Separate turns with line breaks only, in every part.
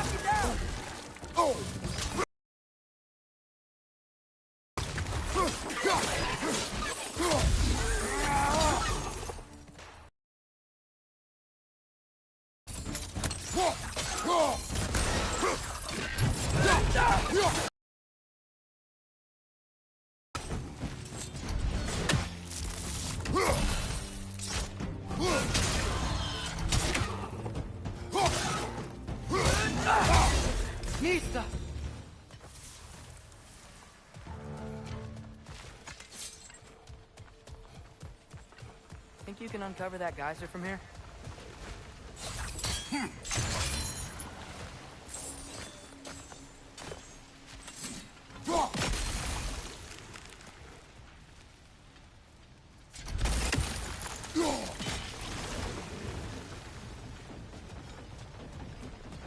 knock you down!
Oh!
Mista! Think you can uncover that geyser from here?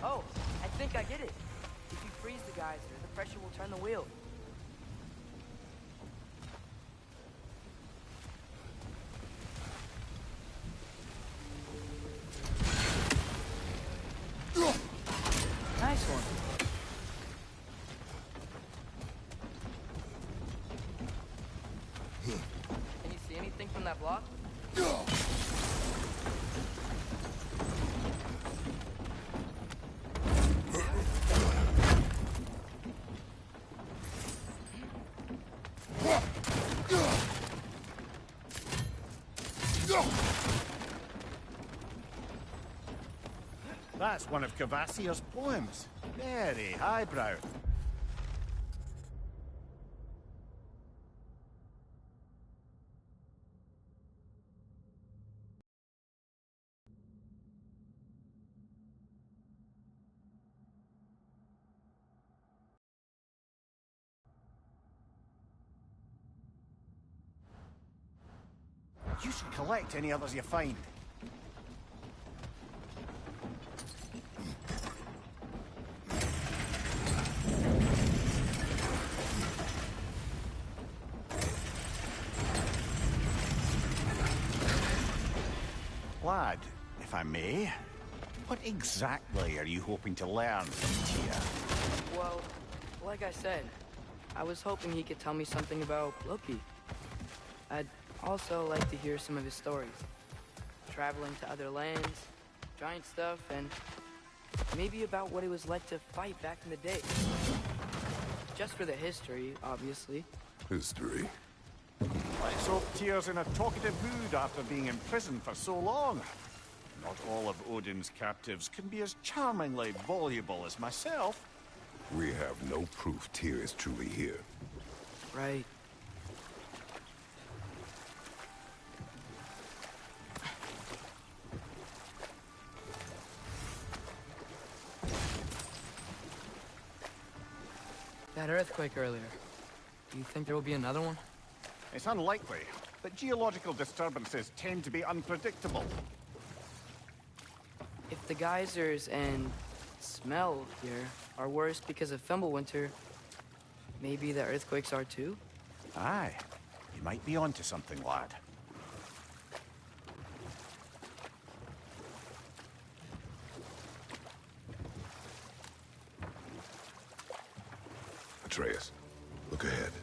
Oh, I think I get it. If you freeze the geyser, the pressure will turn the wheel. Nice one. Can you see anything from that block?
That's one of Cavassier's poems. Very highbrow. You should collect any others you find. Lad, if I may, what exactly are you hoping to learn from Tyr?
Well, like I said, I was hoping he could tell me something about Loki. I'd also like to hear some of his stories. Traveling to other lands, giant stuff, and maybe about what it was like to fight back in the day. Just for the history, obviously.
History.
Let's hope Tyr's in a talkative mood after being in prison for so long. Not all of Odin's captives can be as charmingly voluble as myself.
We have no proof Tyr is truly here.
Right. That earthquake earlier. Do you think there will be another one?
It's unlikely, but geological disturbances tend to be unpredictable.
If the geysers and smell here are worse because of Fimbulwinter, maybe the earthquakes are too?
Aye, you might be onto something, lad.
Atreus, look ahead.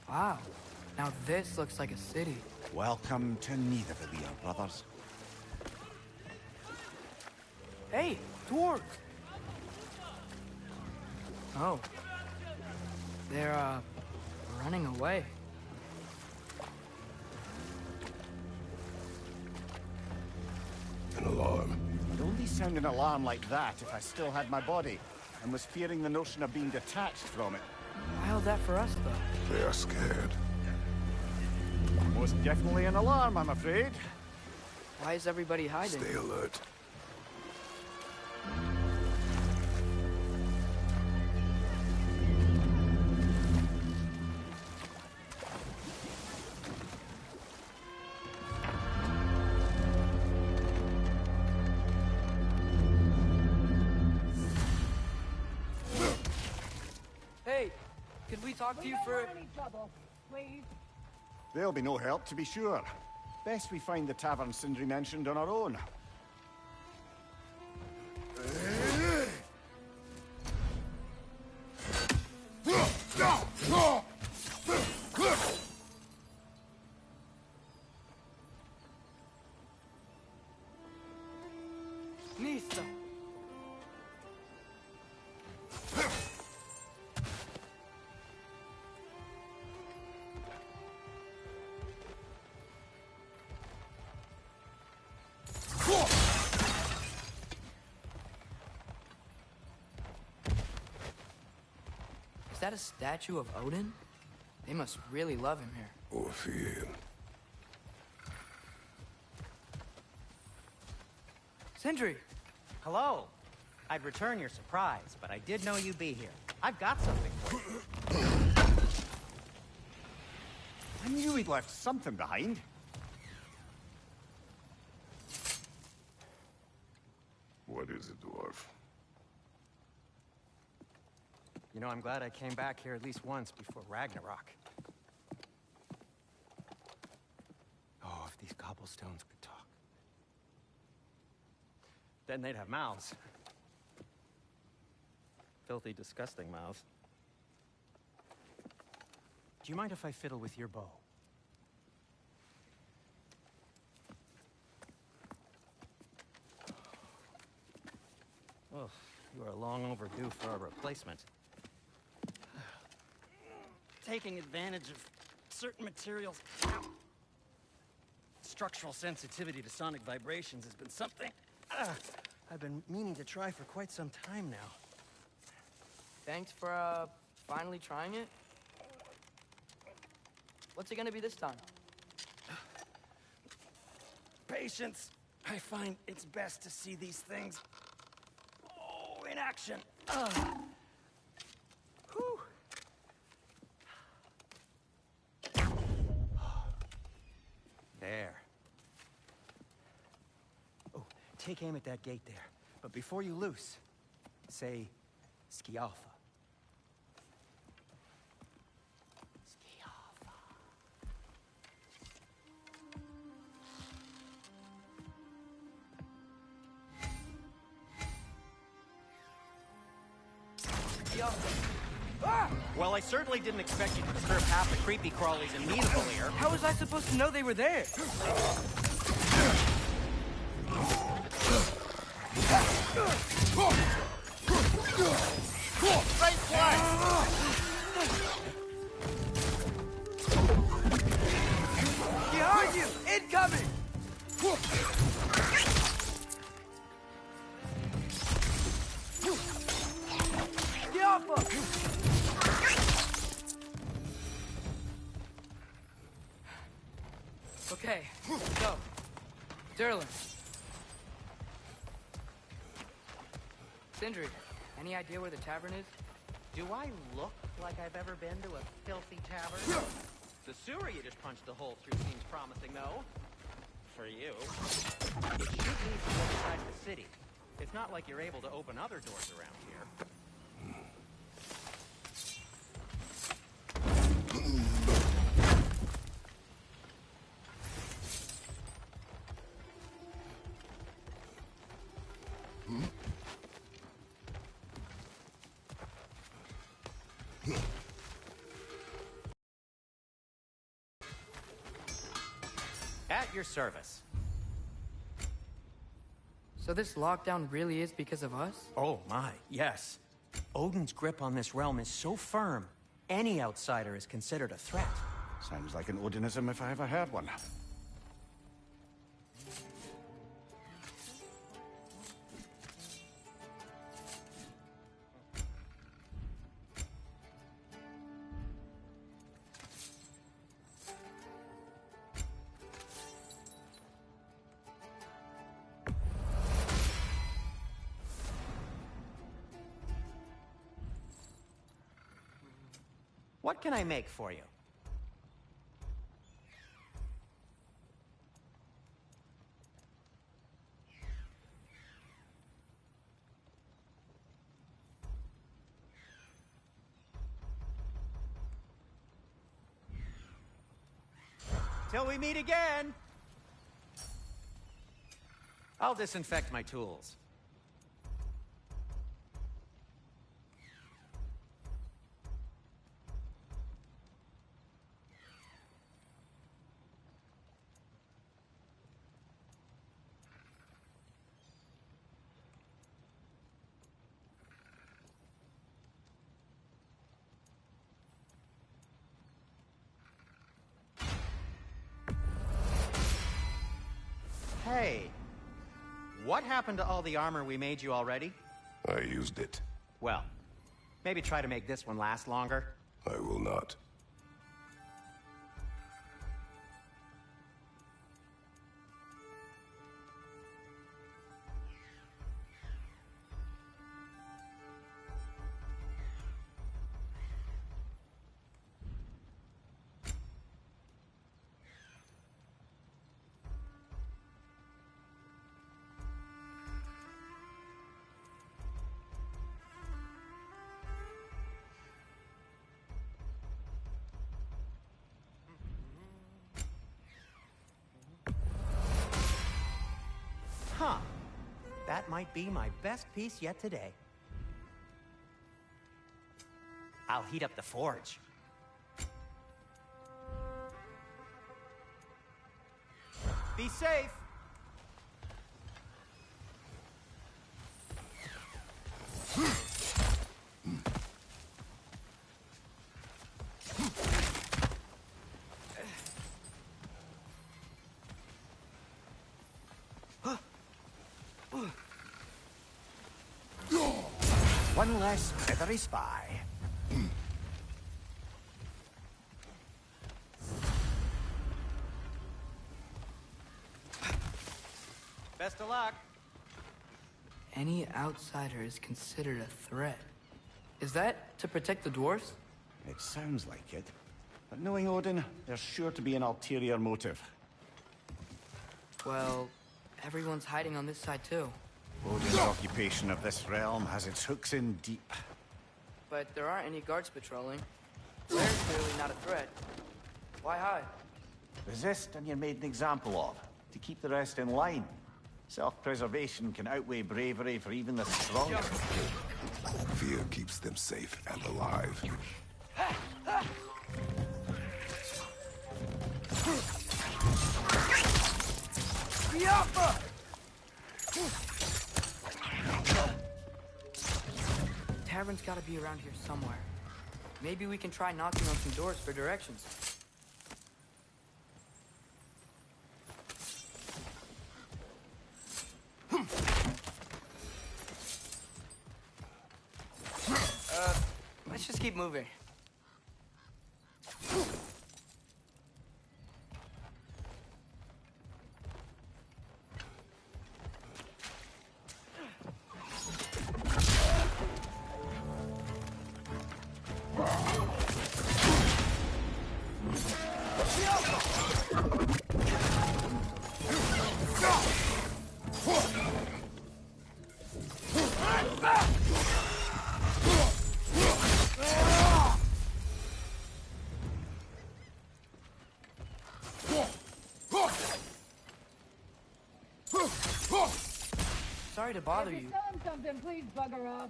Wow. Now this looks like a city.
Welcome to Nidavellir, brothers.
Hey, dwarves! Oh. They're, running away.
An alarm.
I'd only sound an alarm like that if I still had my body, and was fearing the notion of being detached from it.
Why that for us, though?
They are scared.
Most definitely an alarm, I'm afraid.
Why is everybody hiding?
Stay alert.
Hey, could we talk to you for...
any trouble, please.
There'll be no help, to be sure. Best we find the tavern Sindri mentioned on our own.
Nista. Is that a statue of Odin? They must really love him here.
Or fear him.
Sindri!
Hello. I'd return your surprise, but I did know you'd be here. I've got something for you.
I knew he'd left something behind.
What is it, dwarf?
You know, I'm glad I came back here at least once before Ragnarok. Oh, if these cobblestones could talk. Then they'd have mouths. Filthy, disgusting mouths. Do you mind if I fiddle with your bow? Oh, you are long overdue for a replacement. Taking advantage of certain materials. Ow. Structural sensitivity to sonic vibrations has been something I've been meaning to try for quite some time now.
Thanks for, finally trying it. What's it gonna be this time?
Patience. I find it's best to see these things, in action. Whew. There. Oh, take aim at that gate there. But before you loose, say, Skialfa. Skialfa.
Yo. Ah!
Well, I certainly didn't expect you to disturb half the creepy crawlies immutable here.
How was I supposed to know they were there?
Right flag!
Behind you! Incoming! Alpha! Okay, so, Derlin. Sindri, any idea where the tavern is?
Do I look like I've ever been to a filthy tavern? The sewer you just punched a hole through seems promising, though. For you. It should lead to the other side of the city. It's not like you're able to open other doors around here. At your service.
So this lockdown really is because of us?
Oh my, yes. Odin's grip on this realm is so firm, any outsider is considered a threat.
Sounds like an Odinism if I ever heard one.
What can I make for you? Till we meet again! I'll disinfect my tools. Hey, what happened to all the armor we made you already?
I used it.
Well, maybe try to make this one last longer.
I will not.
Huh. That might be my best piece yet today. I'll heat up the forge. Be safe!
One less feathery spy.
Best of luck.
Any outsider is considered a threat. Is that to protect the dwarves?
It sounds like it. But knowing Odin, there's sure to be an ulterior motive.
Well, everyone's hiding on this side too.
Odin's occupation of this realm has its hooks in deep.
But there aren't any guards patrolling. They're clearly not a threat. Why hide?
Resist and you're made an example of, to keep the rest in line. Self-preservation can outweigh bravery for even the strongest.
Fear keeps them safe and alive.
Tavern's gotta be around here somewhere. Maybe we can try knocking on some doors for directions. Let's just keep moving. Sorry to bother
If
you.
you're selling something, please bugger off.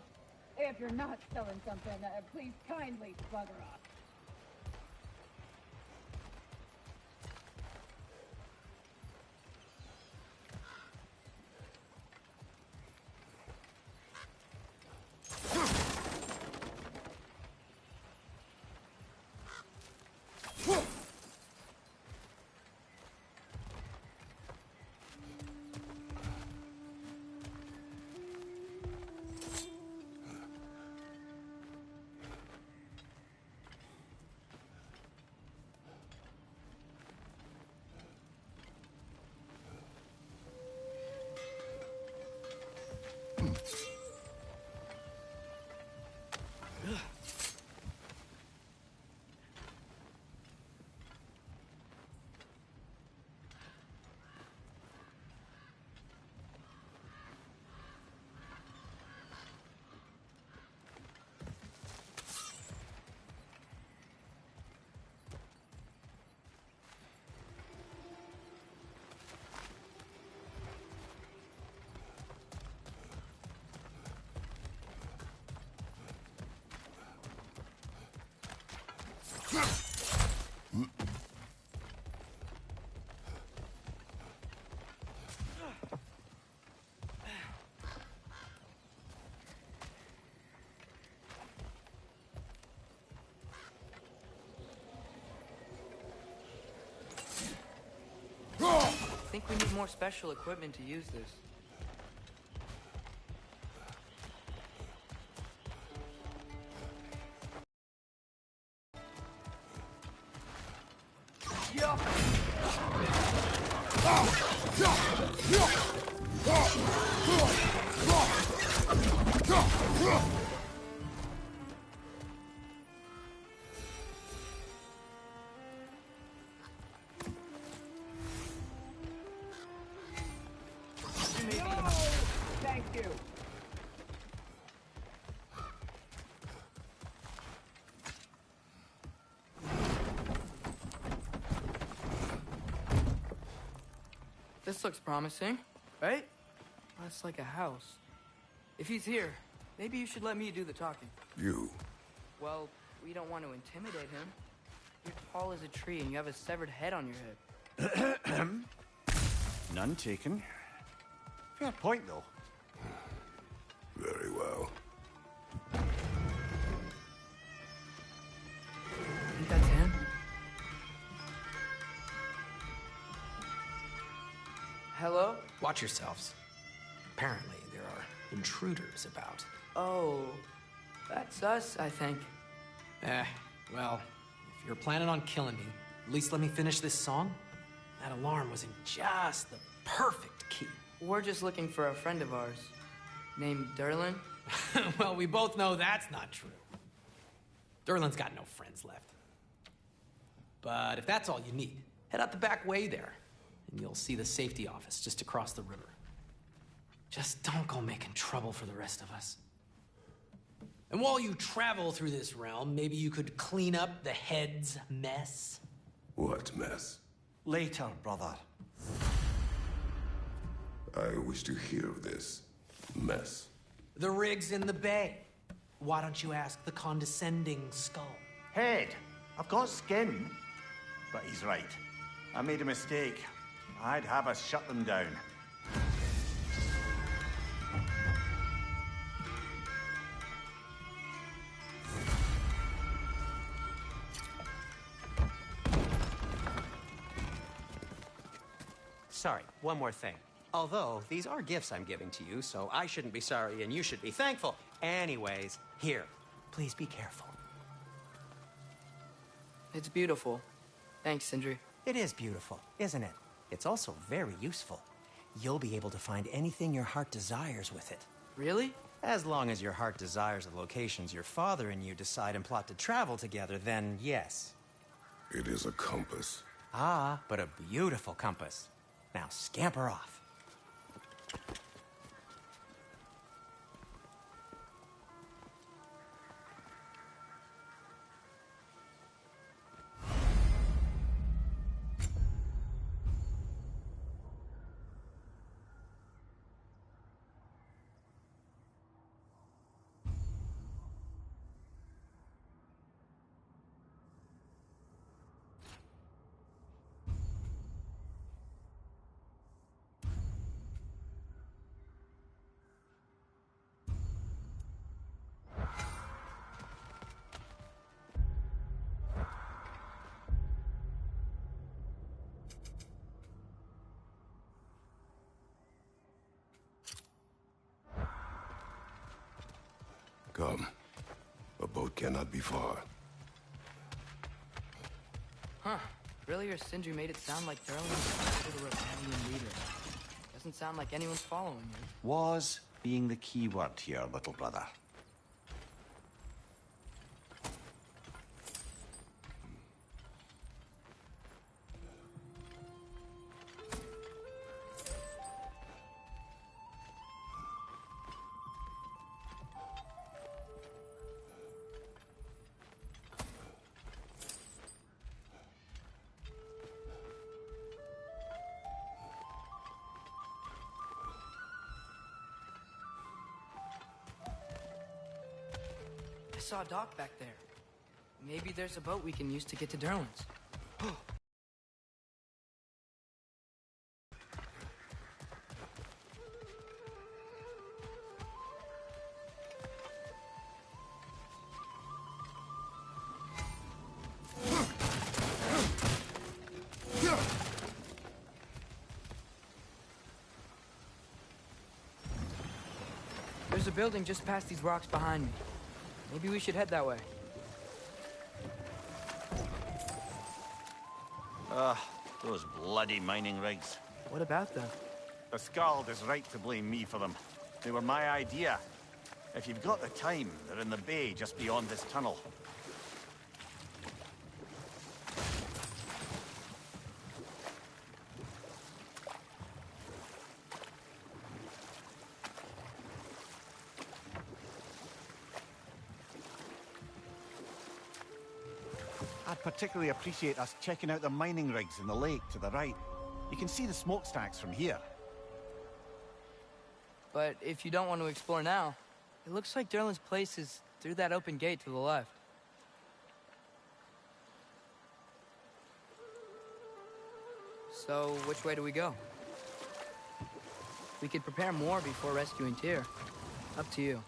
If you're not selling something, please kindly bugger off.
think we need more special equipment to use this.
Thank you.
This looks promising, right? That's like a house. If he's here, maybe you should let me do the talking.
You.
Well, we don't want to intimidate him. You're tall as a tree and you have a severed head on your head.
None taken. Fair point, though.
Very well.
I think that's him. Hello?
Watch yourselves. Apparently, there are intruders about.
Oh, that's us, I think.
Well, if you're planning on killing me, at least let me finish this song. That alarm was in just the perfect key.
We're just looking for a friend of ours named Derlin.
Well, we both know that's not true. Derlin's got no friends left. But if that's all you need, head out the back way there, and you'll see the safety office just across the river. Just don't go making trouble for the rest of us. And while you travel through this realm, maybe you could clean up the head's mess.
What mess?
Later, brother.
I wish to hear of this mess.
The rig's in the bay. Why don't you ask the condescending skull?
Head, I've got skin. But he's right. I made a mistake. I'd have us shut them down.
Sorry, one more thing. Although, these are gifts I'm giving to you, so I shouldn't be sorry and you should be thankful. Anyways, here, please be careful.
It's beautiful. Thanks, Sindri.
It is beautiful, isn't it? It's also very useful. You'll be able to find anything your heart desires with it.
Really?
As long as your heart desires the locations your father and you decide and plot to travel together, then yes.
It is a compass.
Ah, but a beautiful compass. Now scamper off.
Come. A boat cannot be far.
Huh. Earlier, Sindri made it sound like Derlin was the rebellion leader. Doesn't sound like anyone's following him.
Was being the key word here, little brother.
I saw a dock back there. Maybe there's a boat we can use to get to Derlin's. There's a building just past these rocks behind me. Maybe we should head that way.
Those bloody mining rigs.
What about them?
The Skald is right to blame me for them. They were my idea. If you've got the time, they're in the bay just beyond this tunnel. I'd particularly appreciate us checking out the mining rigs in the lake to the right. You can see the smokestacks from here.
But if you don't want to explore now, it looks like Derlin's place is through that open gate to the left. So, which way do we go? We could prepare more before rescuing Tyr. Up to you.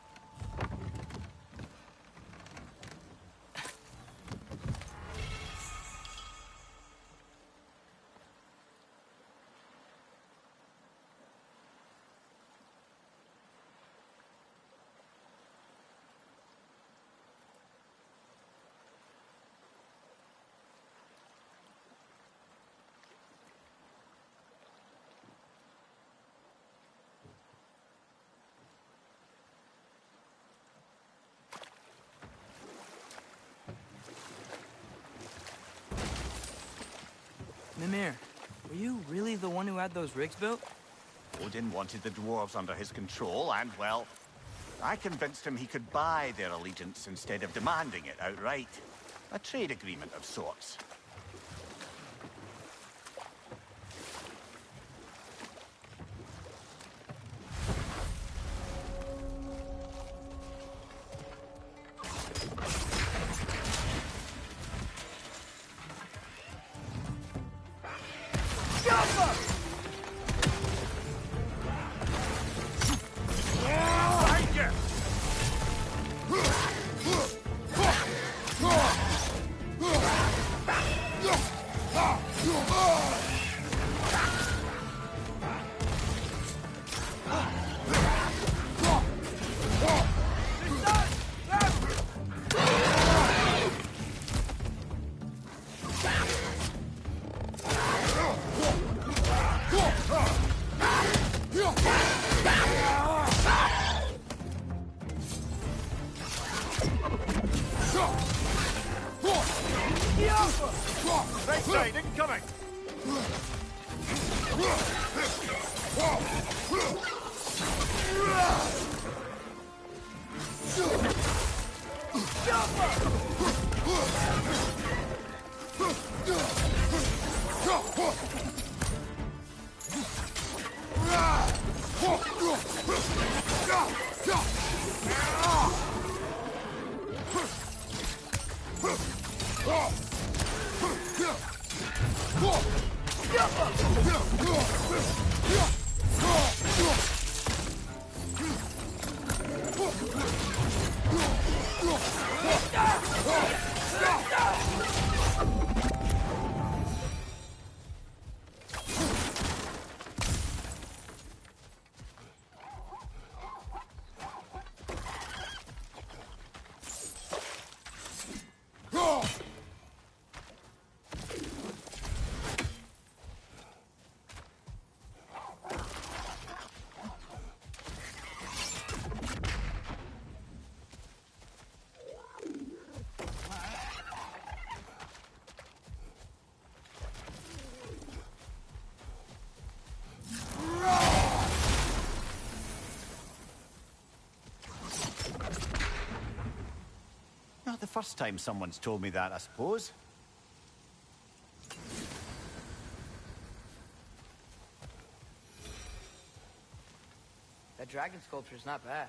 Mimir, were you really the one who had those rigs built?
Odin wanted the dwarves under his control, and, well, I convinced him he could buy their allegiance instead of demanding it outright. A trade agreement of sorts. Right side, incoming! Not the first time someone's told me that, I suppose.
That dragon sculpture's not bad.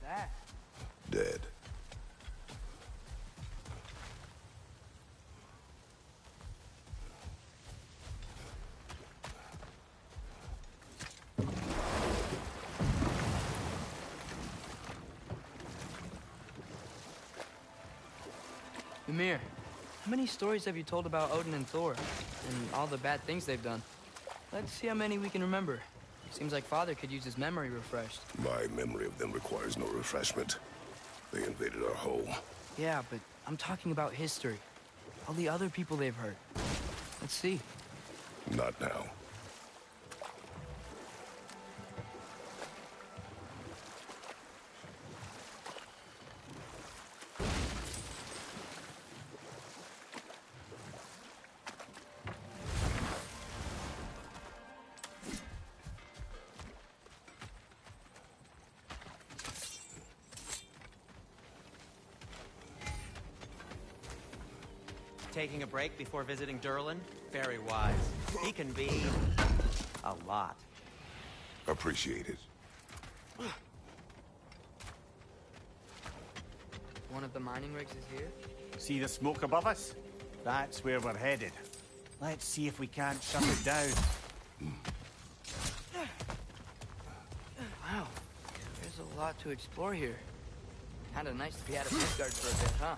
that?
Dead.
Ymir, how many stories have you told about Odin and Thor? And all the bad things they've done? Let's see how many we can remember. Seems like Father could use his memory refreshed.
My memory of them requires no refreshment. They invaded our home.
Yeah, but I'm talking about history. All the other people they've hurt. Let's see.
Not now.
Taking a break before visiting Durlin? Very wise. He can be... a lot.
Appreciate it.
One of the mining rigs is here?
See the smoke above us? That's where we're headed. Let's see if we can't shut it down.
Wow, there's a lot to explore here. Kinda nice to be out of Midgard for a bit, huh?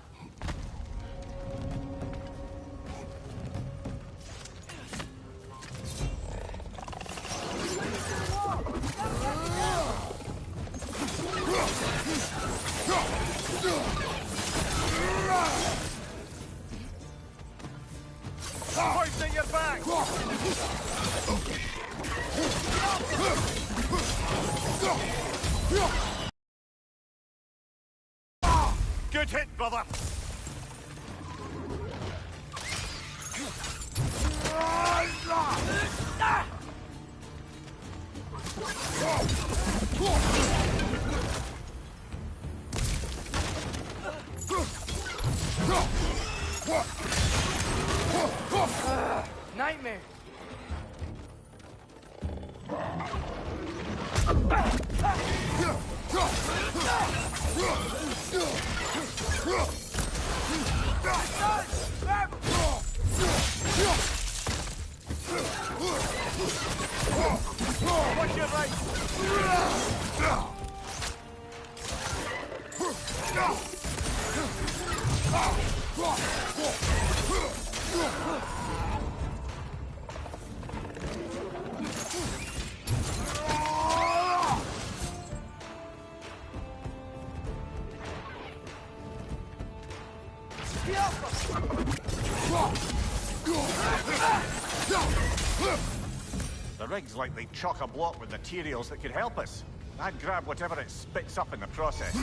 Hoisting your back! Good hit, brother!
Nightmare!
Watch your right! The rig's likely chock-a-block with materials that could help us. I'd grab whatever it spits up in the process.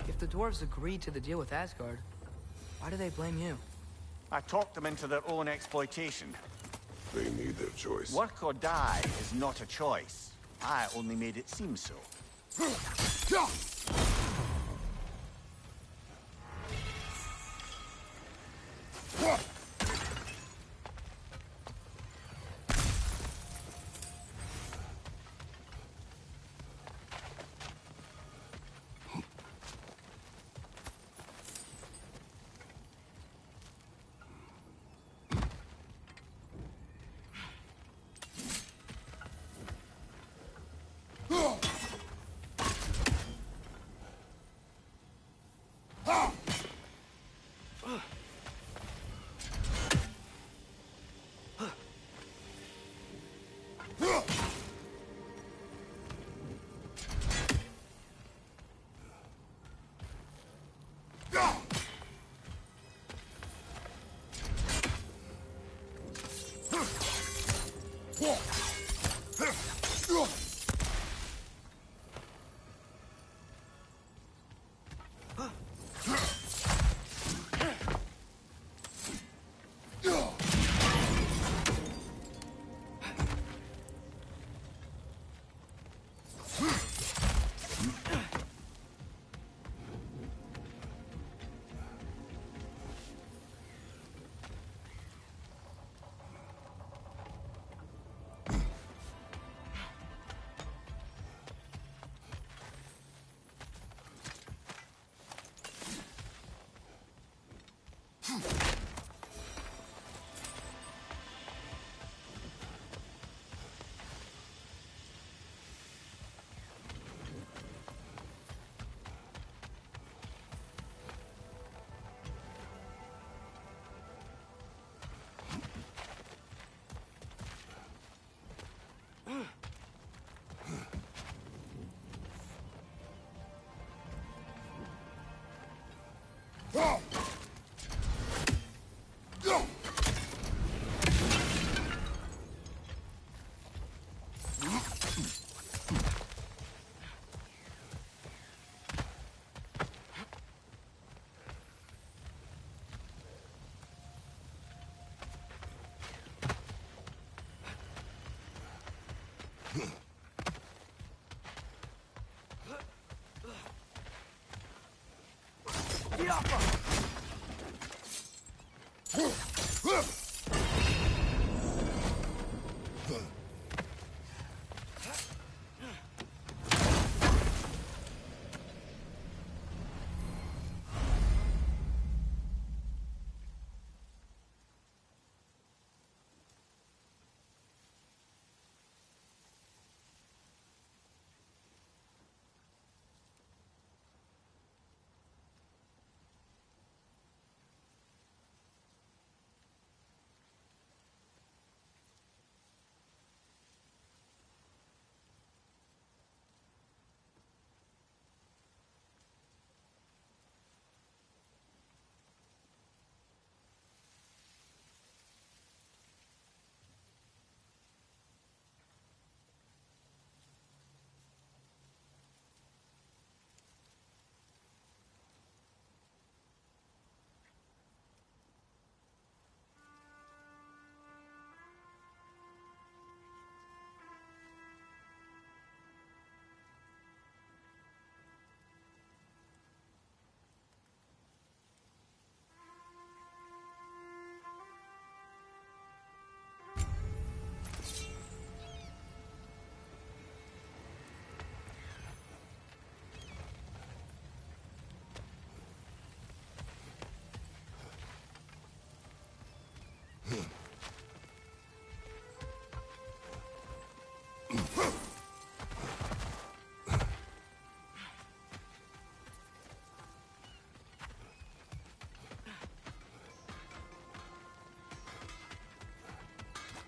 If the dwarves agreed to the deal with Asgard, why do they blame you?
I talked them into their own exploitation.
They made their choice.
Work or die is not a choice. I only made it seem so.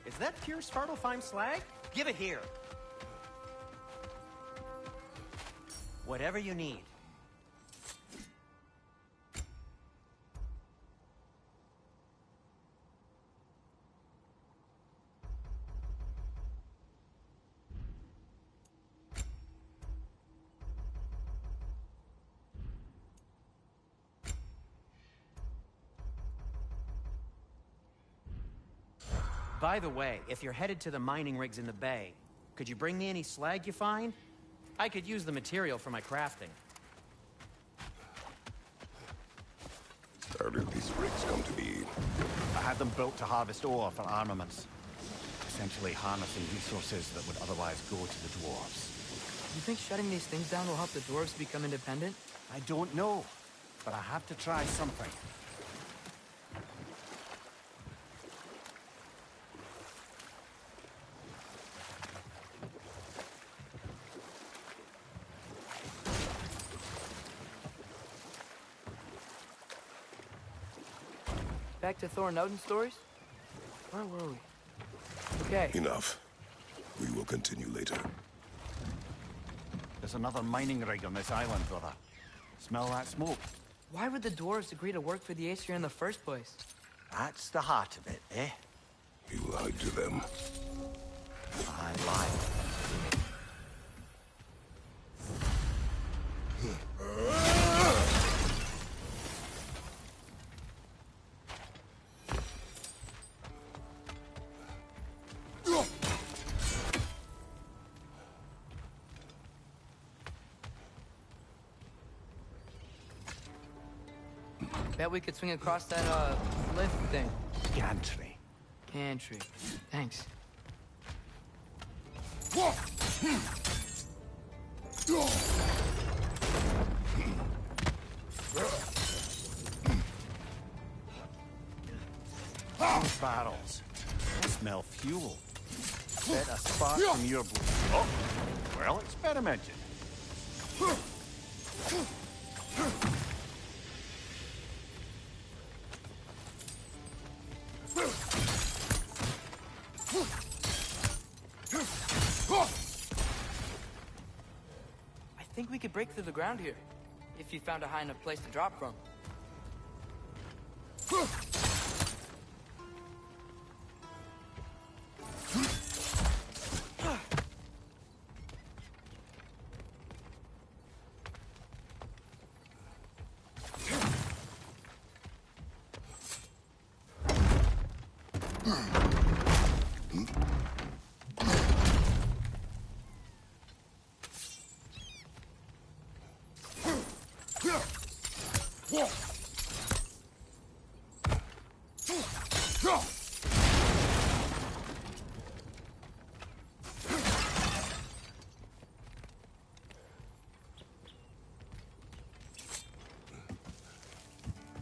Is that pure Svartalfheim slag? Give it here. Whatever you need. By the way, if you're headed to the mining rigs in the bay, could you bring me any slag you find? I could use the material for my crafting.
How did these rigs come to be?
I had them built to harvest ore for armaments. Essentially harnessing resources that would otherwise go to the dwarves.
You think shutting these things down will help the dwarves become independent?
I don't know, but I have to try something.
Back to Thor and Odin stories? Where were we? Okay.
Enough. We will continue later.
There's another mining rig on this island, brother. Smell that smoke?
Why would the dwarves agree to work for the Aesir in the first place?
That's the heart of it, eh?
You lied to them.
I lied.
Bet we could swing across that, lift thing.
Gantry.
Gantry. Thanks.
Those barrels. They smell fuel. Bet a spark from your blood. Oh, well experimented.
I think we could break through the ground here, if you found a high enough place to drop from.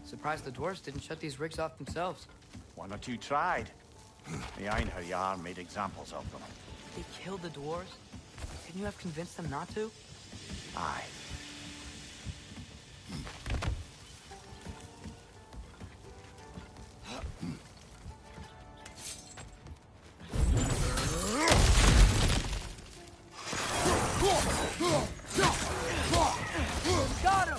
Surprised the dwarves didn't shut these rigs off themselves.
One or two tried. The Einherjar made examples of them.
They killed the dwarves? Couldn't you have convinced them not to?
Aye.
Got him!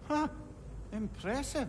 Huh. Impressive.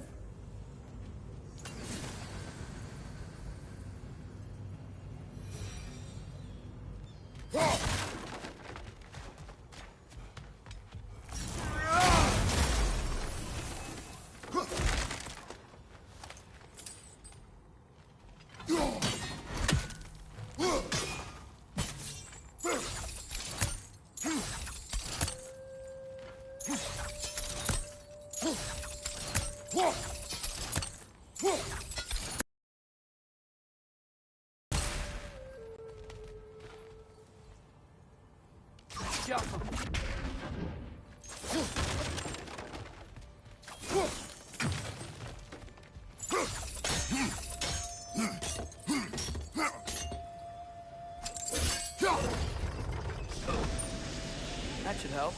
That should help.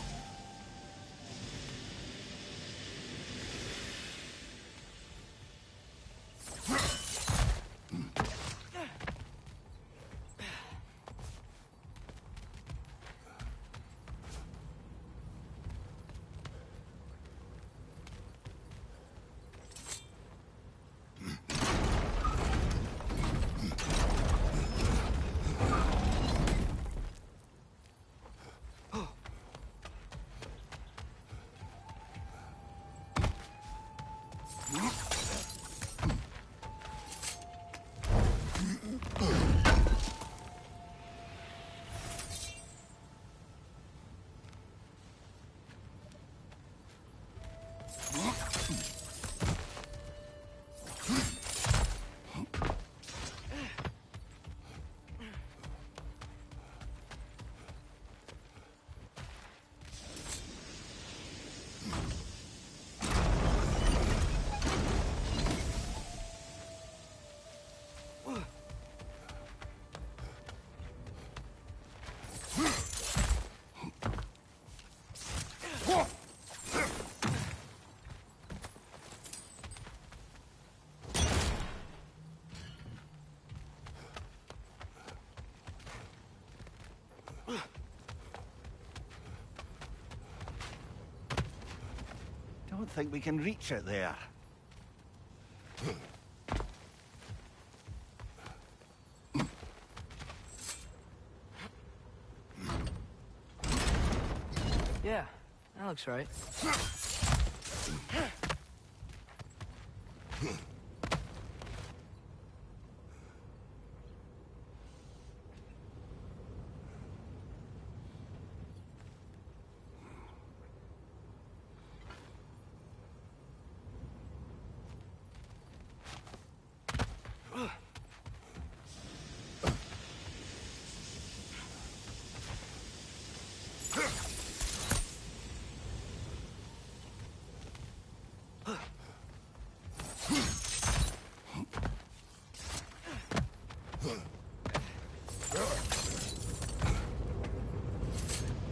Don't think we can reach it there.
Yeah, that looks right.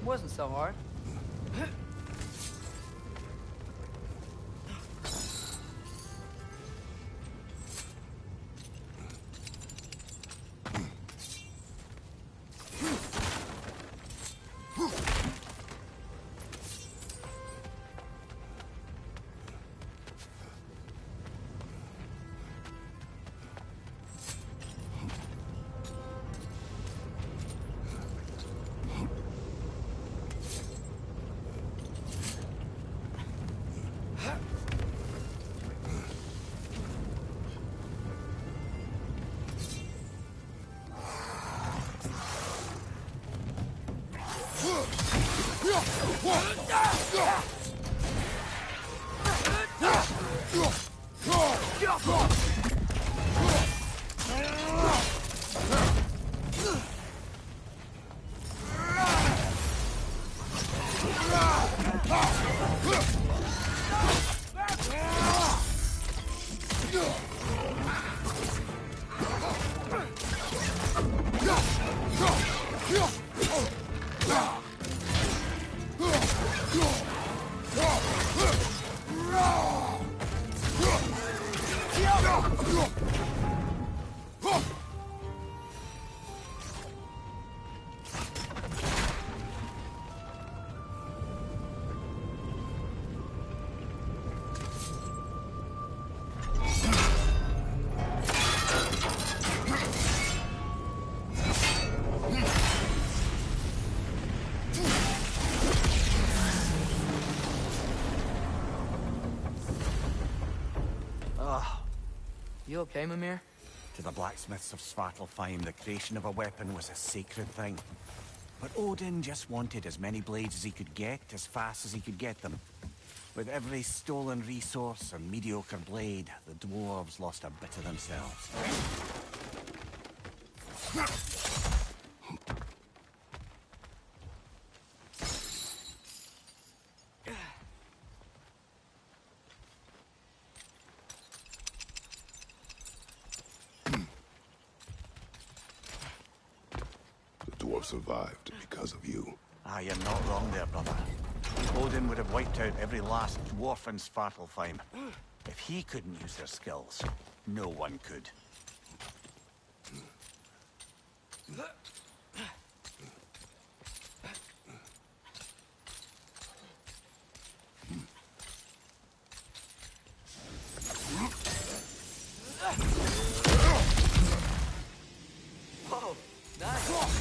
Wasn't so hard. You okay, Mimir?
To the blacksmiths of Svartalfheim, the creation of a weapon was a sacred thing. But Odin just wanted as many blades as he could get, as fast as he could get them. With every stolen resource and mediocre blade, the dwarves lost a bit of themselves.
Survived because of you.
Ah, you're not wrong there, brother. Odin would have wiped out every last dwarf in Svartalfheim. If he couldn't use their skills, no one could.
Whoa, nice.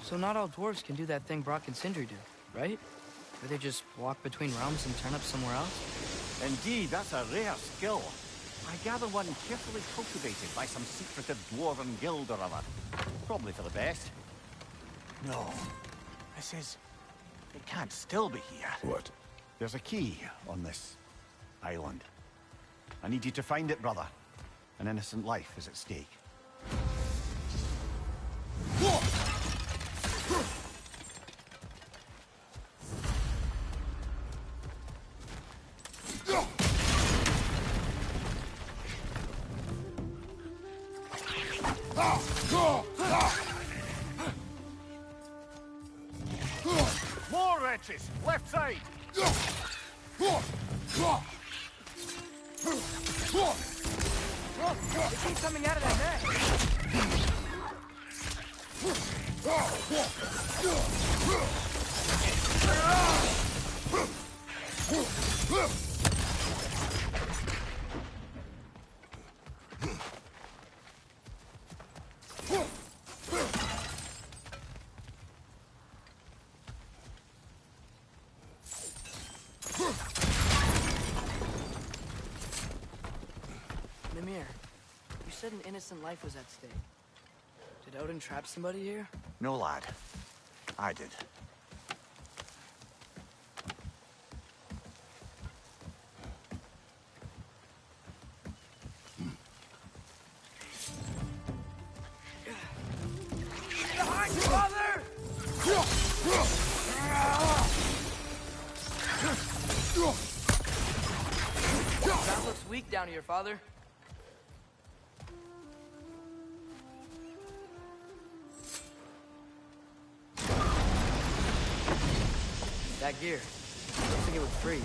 So not all dwarves can do that thing Brock and Sindri do, right? Where they just walk between realms and turn up somewhere else?
Indeed, that's a rare skill. I gather one carefully cultivated by some secretive dwarven guild or other. Probably for the best. No. This is... It can't still be here.
What?
There's a key on this island. I need you to find it, brother. An innocent life is at stake. More wretches! Left side!
They keep coming out of that net! Mimir, you said an innocent life was at stake. Did Odin trap somebody here?
No, lad. I did.
Behind you, father! Ground looks weak down here, father. That gear. Looks like it would freeze.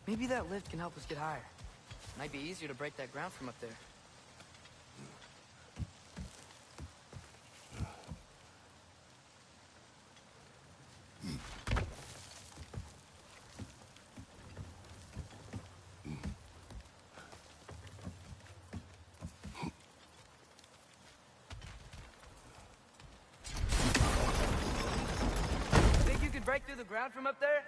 Maybe that lift can help us get higher. Might be easier to break that ground from up there. Think you could break through the ground from up there?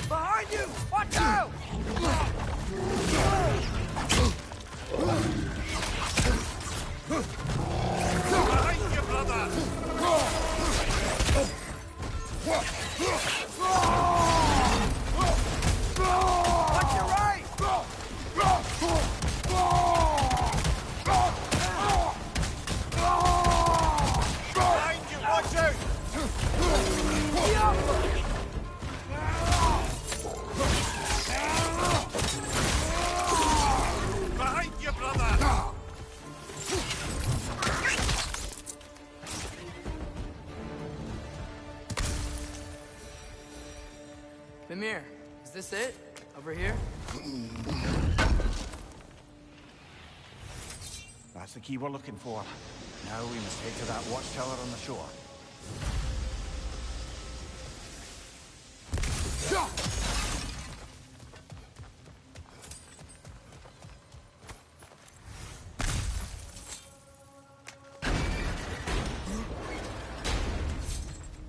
Behind you! Watch out!
Behind you, brother!
Watch your right!
Behind you, watch out! Behind you, brother!
Mimir, is this it? Over here?
That's the key we're looking for. Now we must head to that watchtower on the shore.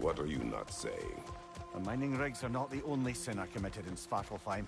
What are you not saying?
The mining rigs are not the only sin I committed in Svartalfheim.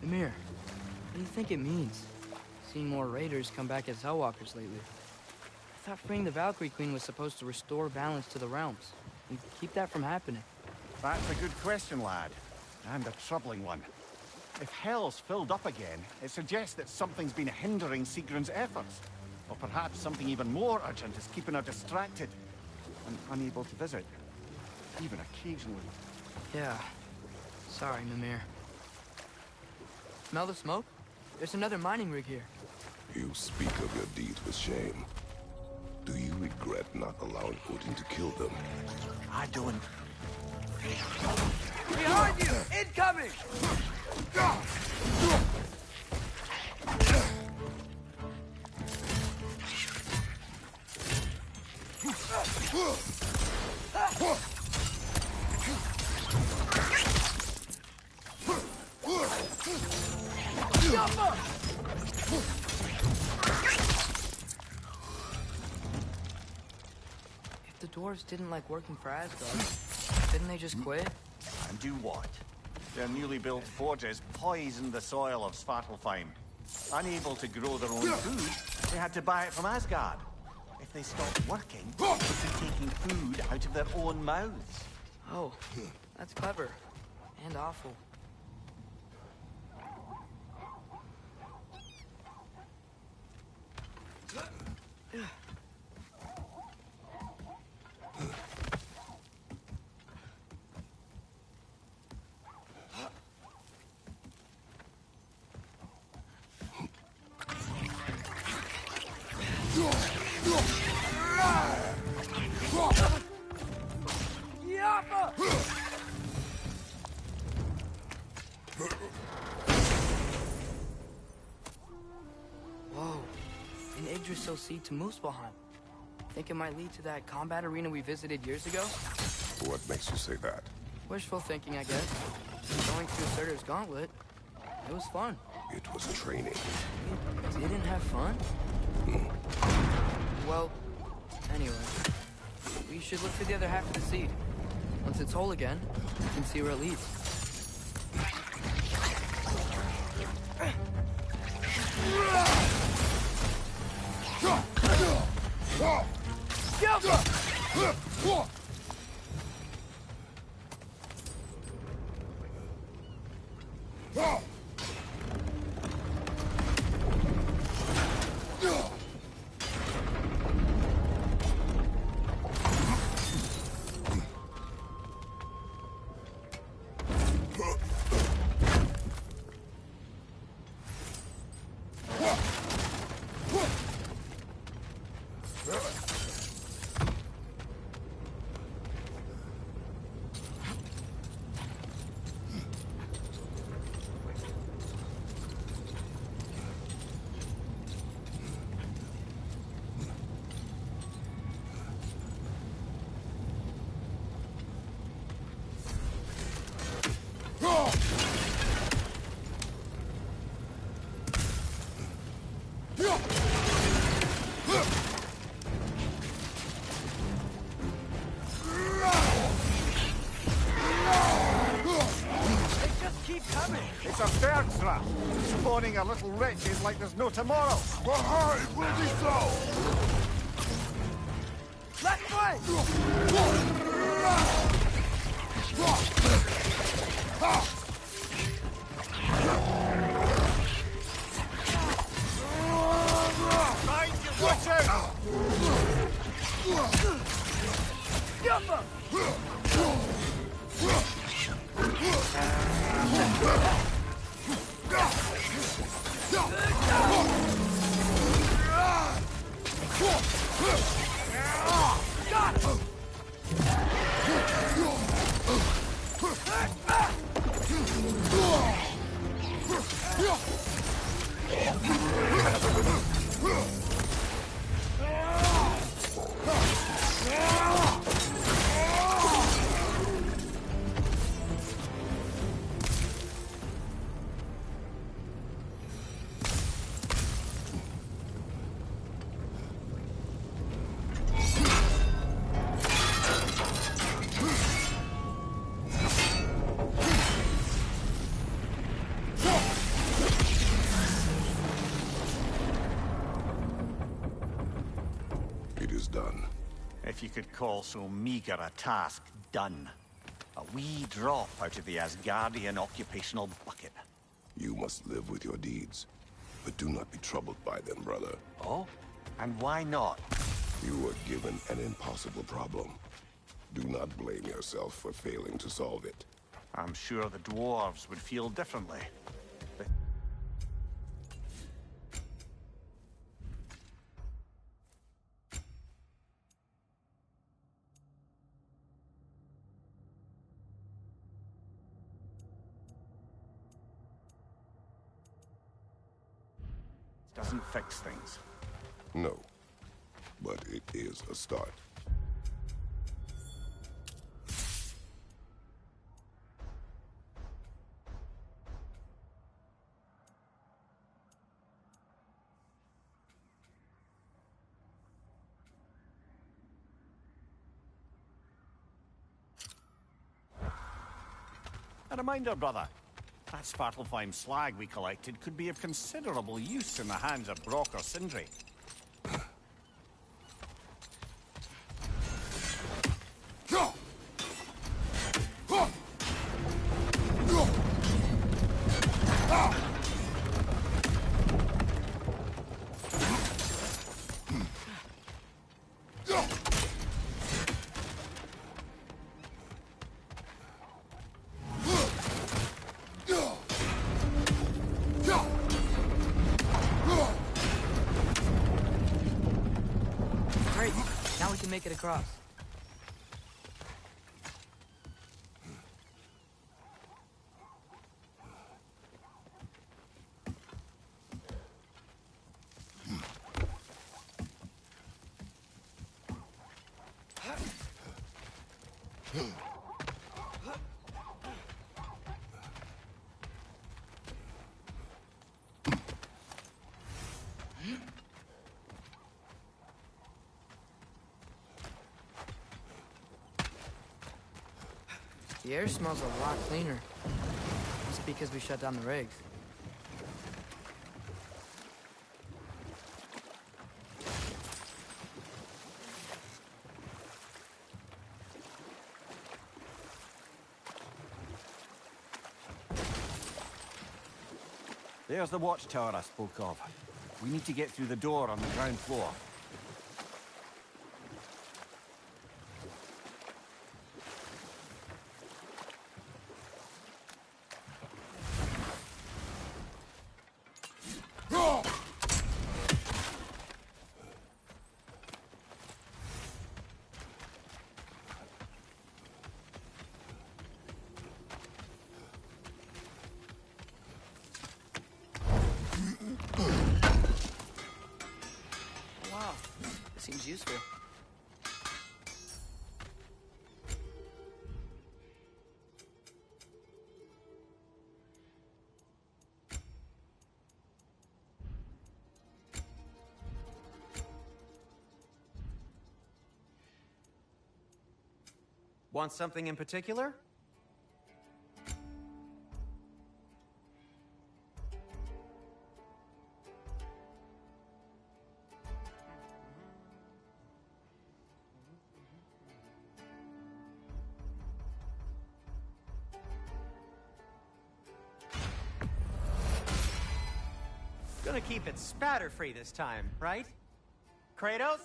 Amir, what do you think it means? Seeing more raiders come back as Hellwalkers lately. I thought freeing the Valkyrie Queen was supposed to restore balance to the realms and keep that from happening.
That's a good question, lad. And a troubling one. If Hell's filled up again, it suggests that something's been hindering Sigrun's efforts. Or perhaps something even more urgent is keeping her distracted and unable to visit. Even occasionally.
Yeah. Sorry, Mimir. Smell the smoke? There's another mining rig here.
You speak of your deeds with shame. Do you regret not allowing Odin to kill them?
I don't.
Behind you! Incoming! If the dwarves didn't like working for Asgard, didn't they just quit?
And do what? Their newly built forges poisoned the soil of Svartalfheim. Unable to grow their own food, they had to buy it from Asgard. If they stopped working, they'd be taking food out of their own mouths.
Oh, that's clever. And awful. Whoa, an Yggdrasil seed to Muspelheim. Think it might lead to that combat arena we visited years ago?
What makes you say that?
Wishful thinking, I guess. Going through Surtur's gauntlet, it was fun.
It was training.
You didn't have fun? Well, anyway, we should look for the other half of the seed. Once it's whole again, we can see where it leads.
Just keep coming.
It's a third thrust. Spawning a little wretches like there's no tomorrow.
Behind will be so!
Left foot!
Mind you, watch out!
It is done.
If you could call so meager a task done. A wee drop out of the Asgardian occupational bucket.
You must live with your deeds, but do not be troubled by them, brother.
Oh? And why not?
You were given an impossible problem. Do not blame yourself for failing to solve it.
I'm sure the dwarves would feel differently. Doesn't fix things.
No, but it is a start.
A reminder, brother. That Svartalfheim slag we collected could be of considerable use in the hands of Brock or Sindri.
Great. Now we can make it across. The air smells a lot cleaner. Just because we shut down the rigs.
There's the watchtower I spoke of. We need to get through the door on the ground floor.
Wow, this seems useful.
Want something in particular? Gonna keep it spatter-free this time, right? Kratos?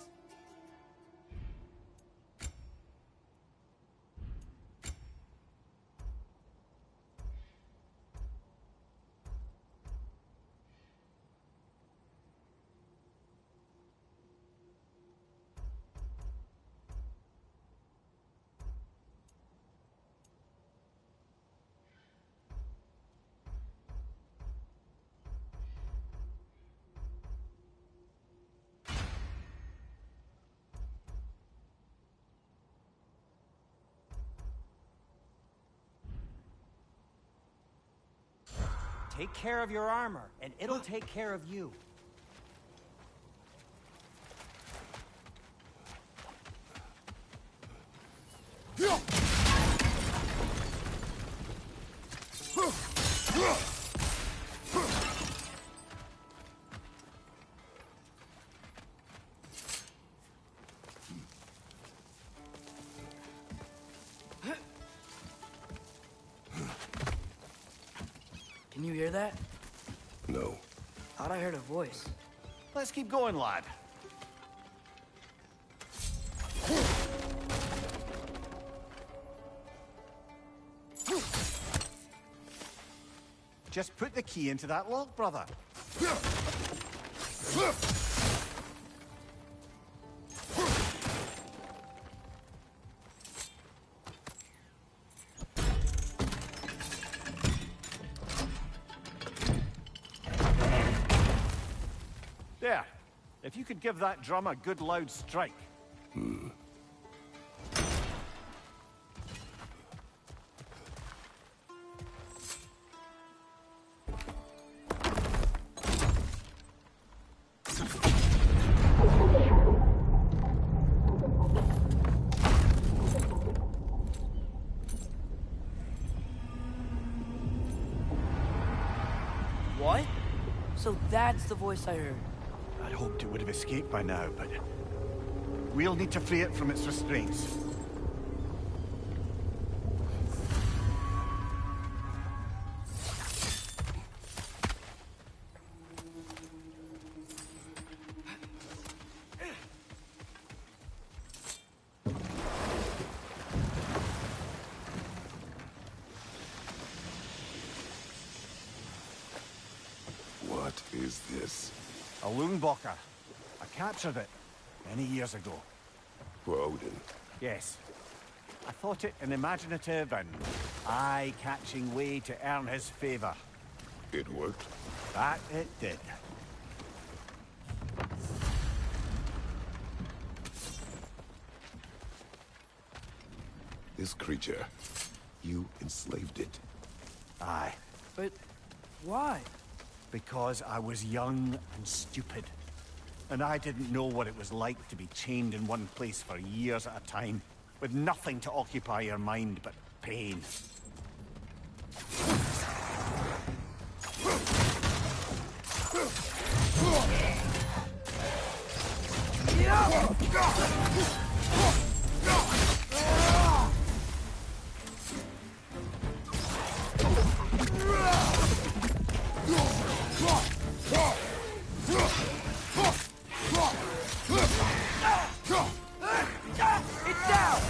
Take care of your armor, and it'll take care of you.
Can you hear that?
No.
Thought I heard a voice.
Let's keep going, lad. Just put the key into that lock, brother. There. If you could give that drum a good loud strike.
What? So that's the voice I heard.
I'd hoped it would have escaped by now, but we'll need to free it from its restraints.
What is this?
A Loonbocker. I captured it many years ago.
For Odin.
Yes. I thought it an imaginative and eye-catching way to earn his favor.
It worked?
That it did.
This creature, you enslaved it.
Aye.
But why?
Because I was young and stupid. And I didn't know what it was like to be chained in one place for years at a time, with nothing to occupy your mind but pain.
It's down!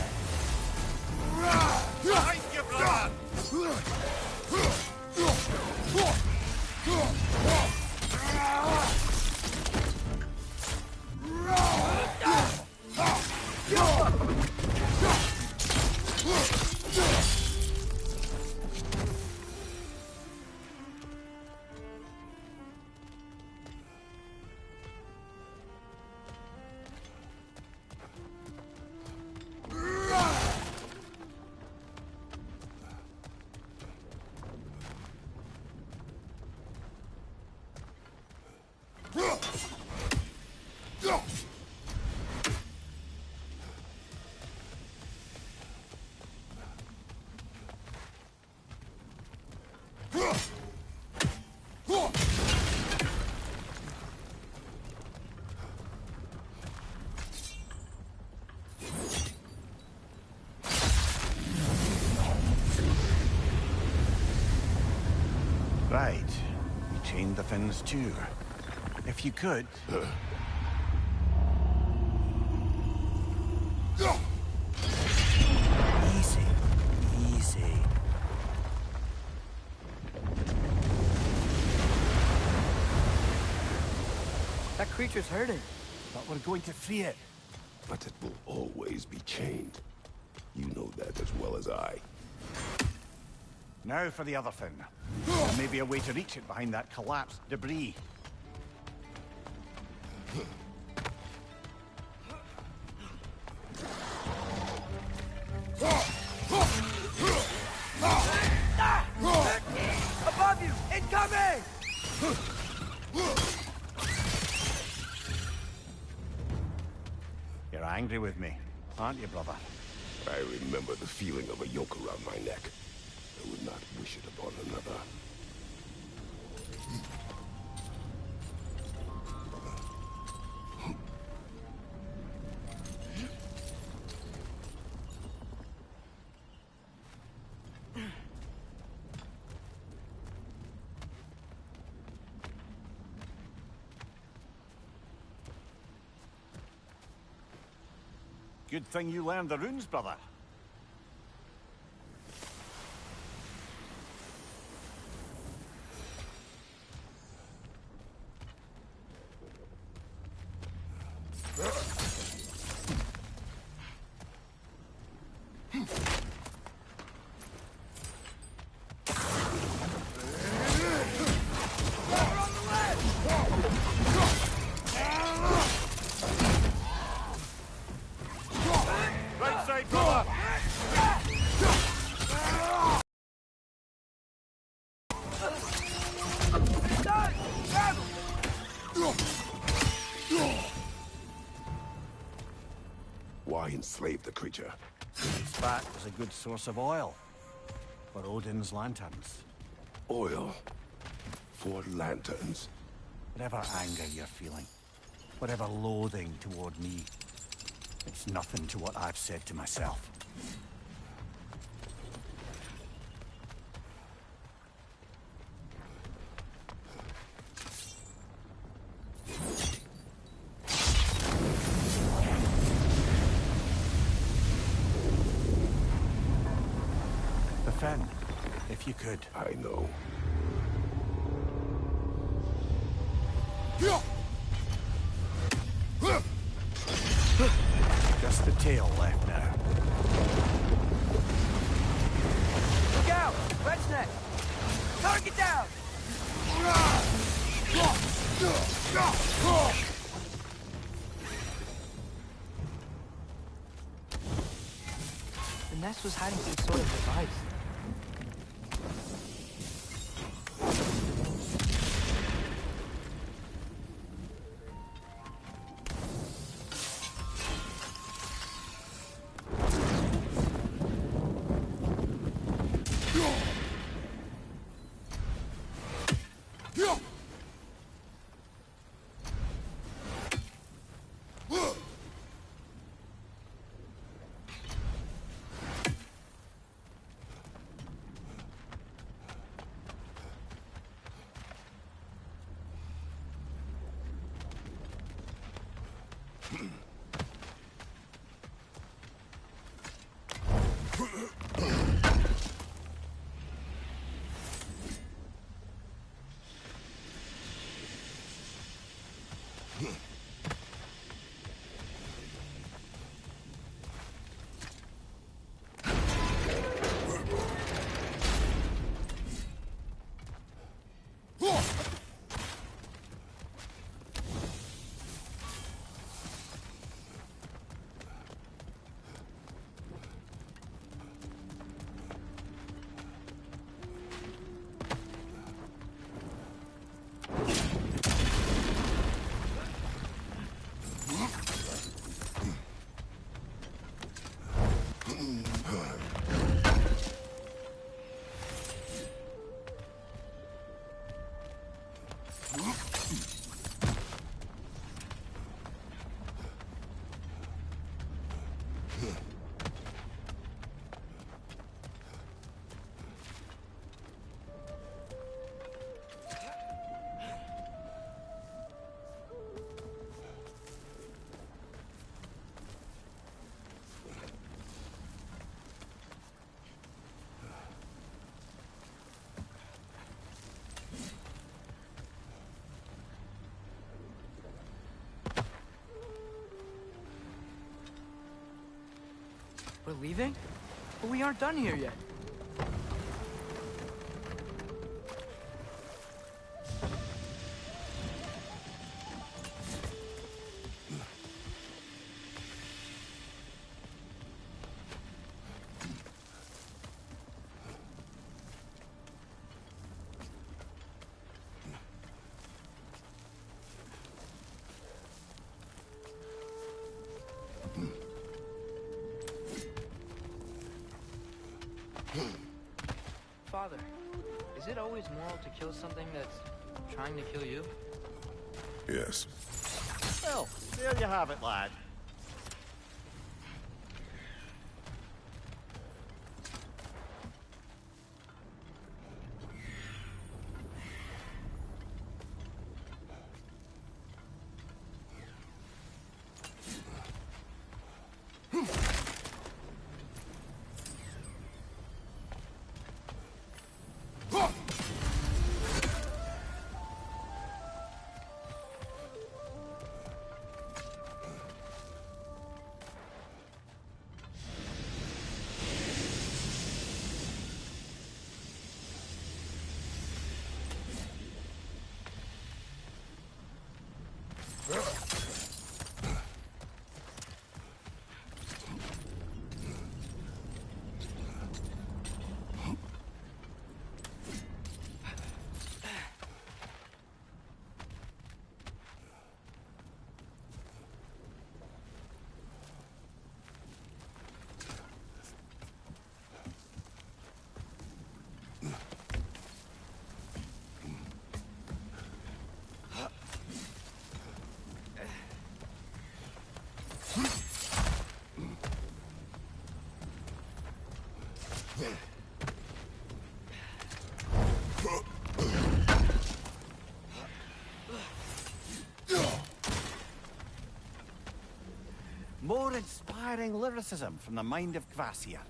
the fins too. If you could... Easy. Easy.
That creature's hurting.
But we're going to free it.
But it will always be chained. You know that as well as I.
Now for the other fin. There may be a way to reach it behind that collapsed debris.
Above you! Incoming!
You're angry with me, aren't you, brother?
I remember the feeling of a yoke around my neck. I would not wish it upon another.
Good thing you learned the runes, brother. Right side, brother!
Why enslave the creature?
Its fat was a good source of oil for Odin's lanterns.
Oil. For lanterns.
Whatever anger you're feeling, whatever loathing toward me, it's nothing to what I've said to myself. The Fen, if you could.
I know.
Just the tail left now.
Look out! Red's neck! Target down! The nest was hiding some sort of device. We're leaving? But we aren't done here yet. Father, is it always moral to kill something that's trying to kill you?
Yes.
Well, there you have it, lad.
More inspiring lyricism from the mind of Kvasir.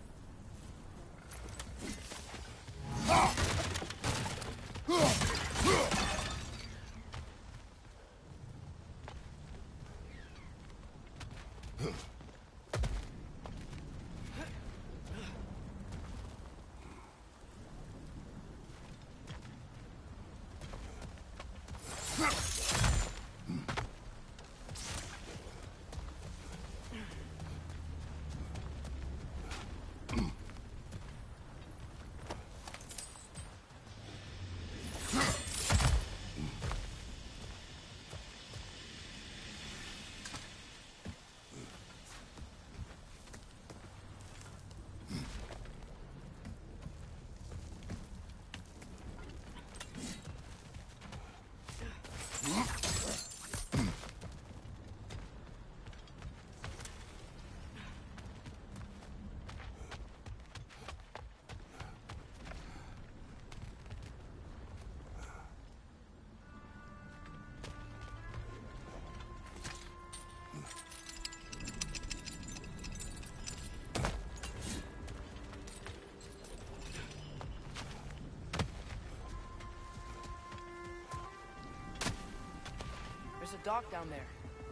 There's a dock down there,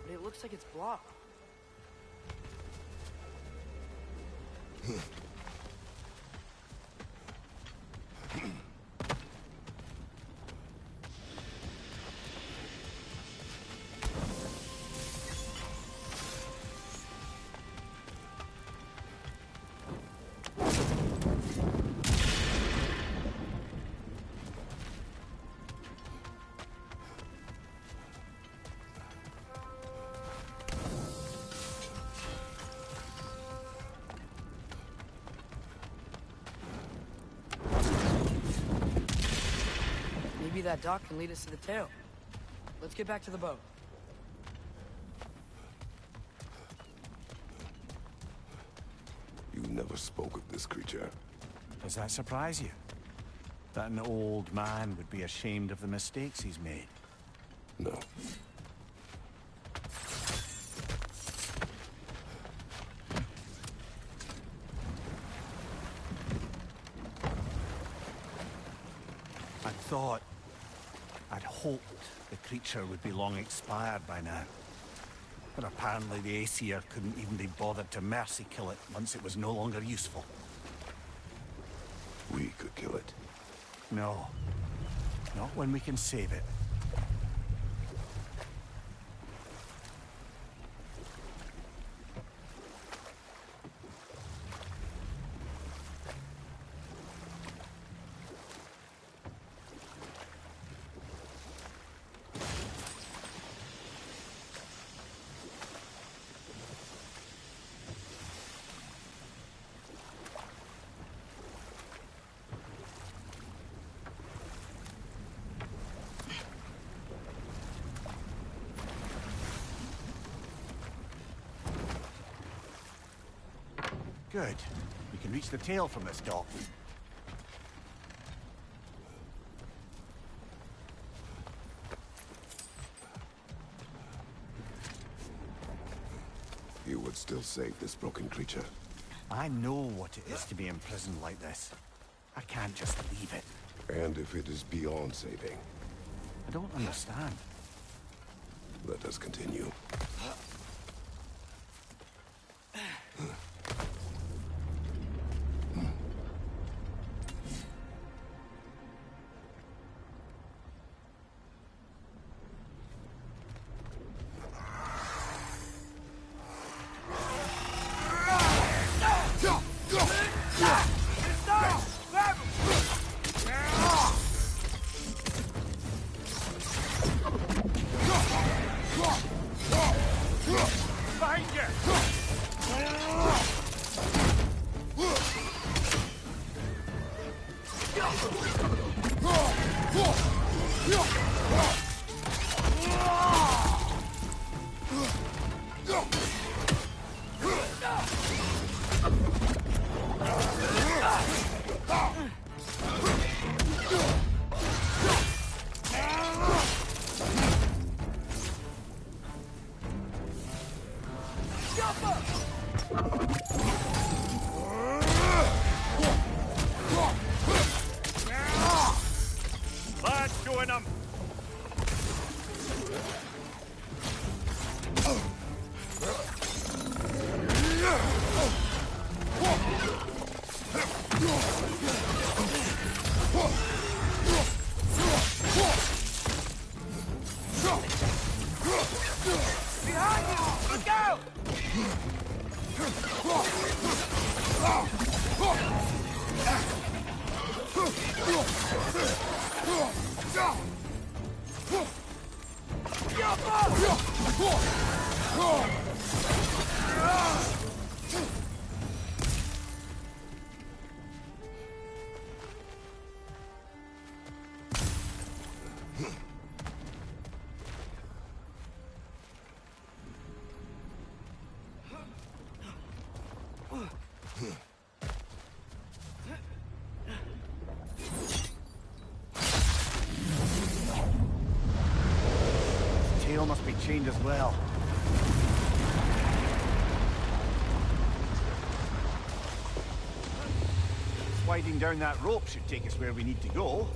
but it looks like it's blocked. Maybe that dock can lead us to the tail. Let's get back to the boat.
You never spoke of this creature.
Does that surprise you? That an old man would be ashamed of the mistakes he's made?
No.
I'd hoped the creature would be long expired by now. But apparently the Aesir couldn't even be bothered to mercy kill it once it was no longer useful.
We could kill it.
No. Not when we can save it. Good. We can reach the tail from this dock.
You would still save this broken creature.
I know what it is to be imprisoned like this. I can't just leave it.
And if it is beyond saving,
I don't understand.
let us continue.
Tail must be chained as well. Sliding down that rope should take us where we need to go.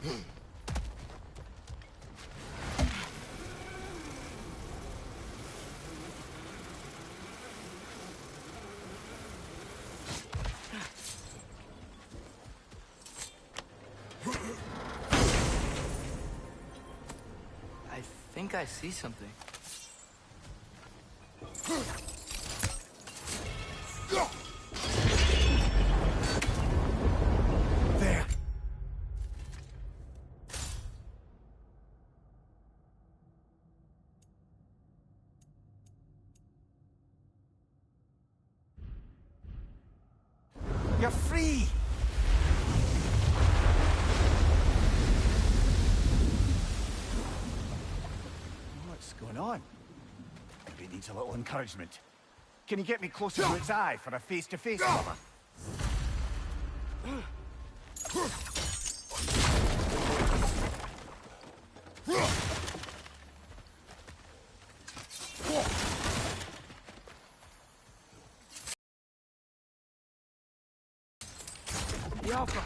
I think I see something.
There! You're free! What's going on? Maybe it needs a little encouragement. Can you get me closer to its eye for a face-to-face cover?
The Alpha!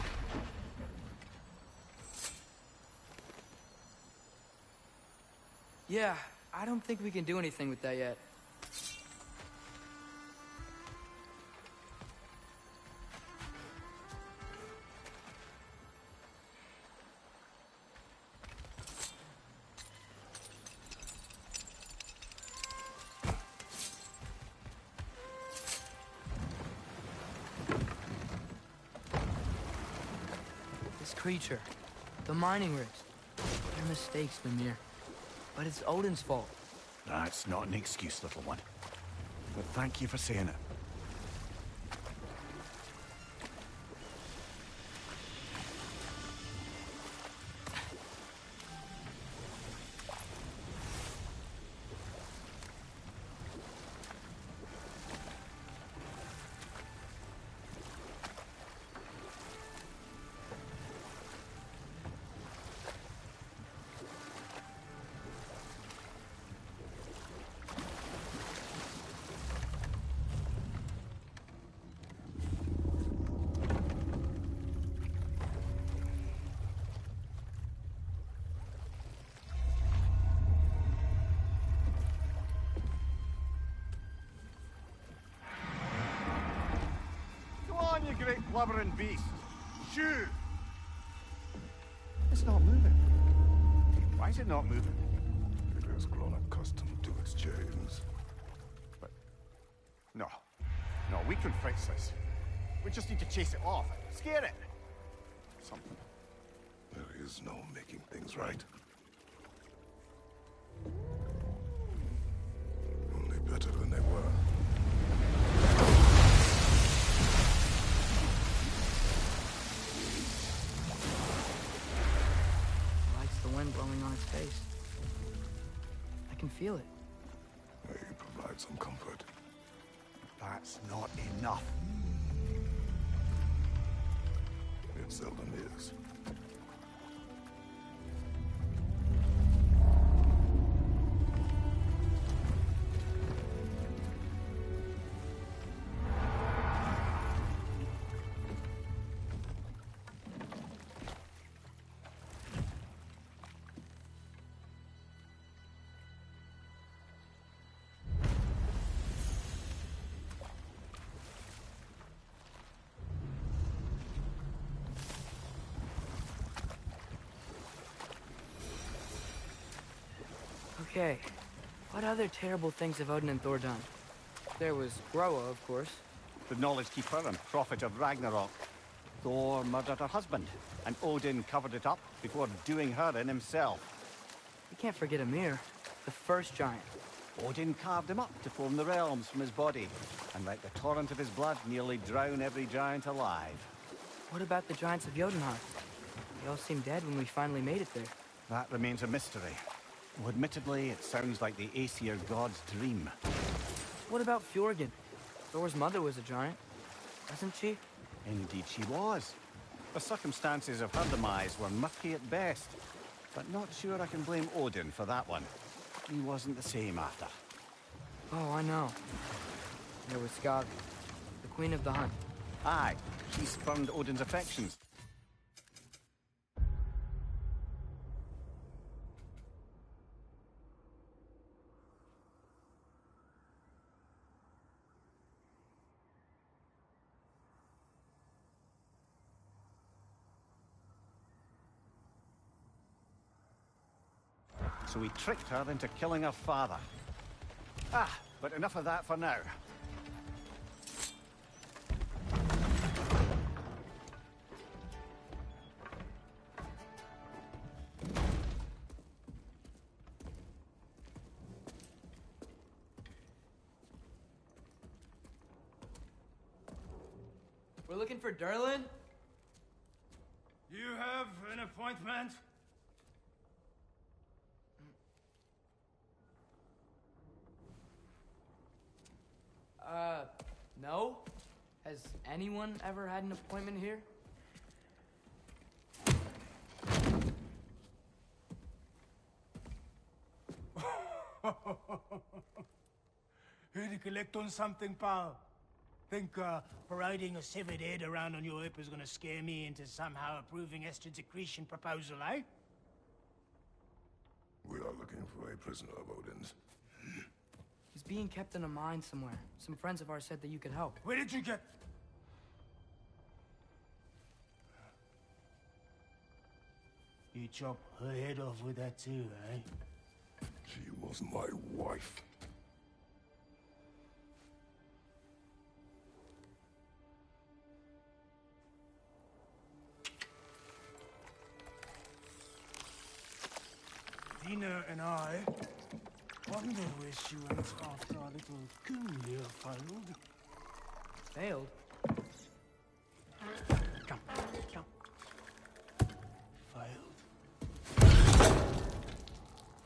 Yeah, I don't think we can do anything with that yet. This creature, the mining rigs, they're mistakes, Mimir. But it's Odin's fault.
That's not an excuse, little one. But thank you for saying it. You great blubbering beast. Shoo! It's not moving. Why is it not moving?
It has grown accustomed to its chains.
But... No. No, we can fix this. We just need to chase it off. Scare it. Something.
There is no making things right. Only better than they were.
Wind blowing on its face. I can feel it.
May you provide some comfort.
That's not enough.
It seldom is.
Okay, what other terrible things have Odin and Thor done? There was Groa, of course.
The Knowledge Keeper and Prophet of Ragnarok. Thor murdered her husband, and Odin covered it up before doing her in himself.
You can't forget Ymir, the first giant.
Odin carved him up to form the realms from his body, and let the torrent of his blood nearly drown every giant alive.
What about the giants of Jotunheim? They all seemed dead when we finally made it there.
That remains a mystery. Well, admittedly, it sounds like the Aesir god's dream.
What about Fjorgyn? Thor's mother was a giant, wasn't she?
Indeed she was. The circumstances of her demise were murky at best, but not sure I can blame Odin for that one. He wasn't the same after.
Oh, I know. There was Skadi, the queen of the hunt.
Aye, she spurned Odin's affections. so he tricked her into killing her father. Ah, but enough of that for now.
We're looking for Durlin?
You have an appointment?
No? Has anyone ever had an appointment here?
Here to collect on something, pal? Think, parading a severed head around on your hip is gonna scare me into somehow approving Esther's secretion proposal, eh?
We are looking for a prisoner of Odin's.
He's being kept in a mine somewhere. Some friends of ours said that you could help.
Where did you get... You chop her head off with that too, eh?
She was my wife.
Dina and I wonder where she went after our little coup here failed.
Failed?
Come, come. Failed.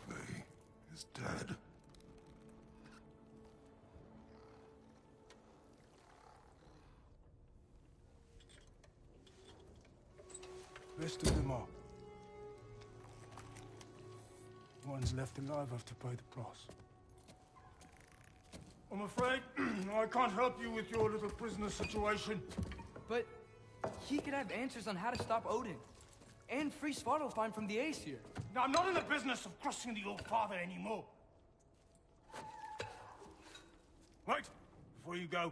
Faye is dead.
Rest of them are. Ones left alive have to pay the price. I'm afraid I can't help you with your little prisoner situation.
But he could have answers on how to stop Odin. And free Svartalfheim from the Aesir.
Now, I'm not in the business of crossing the old father anymore. Right, before you go.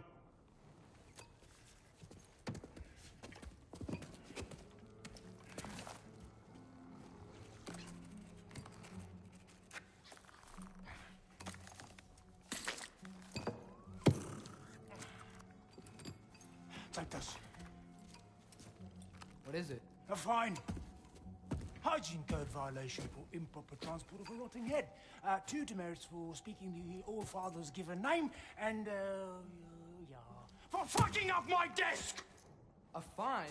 Take this.
What is it?
A fine. Hygiene code violation for improper transport of a rotting head. 2 demerits for speaking the All-Father's given name, and, yeah. For fucking up my desk!
A fine?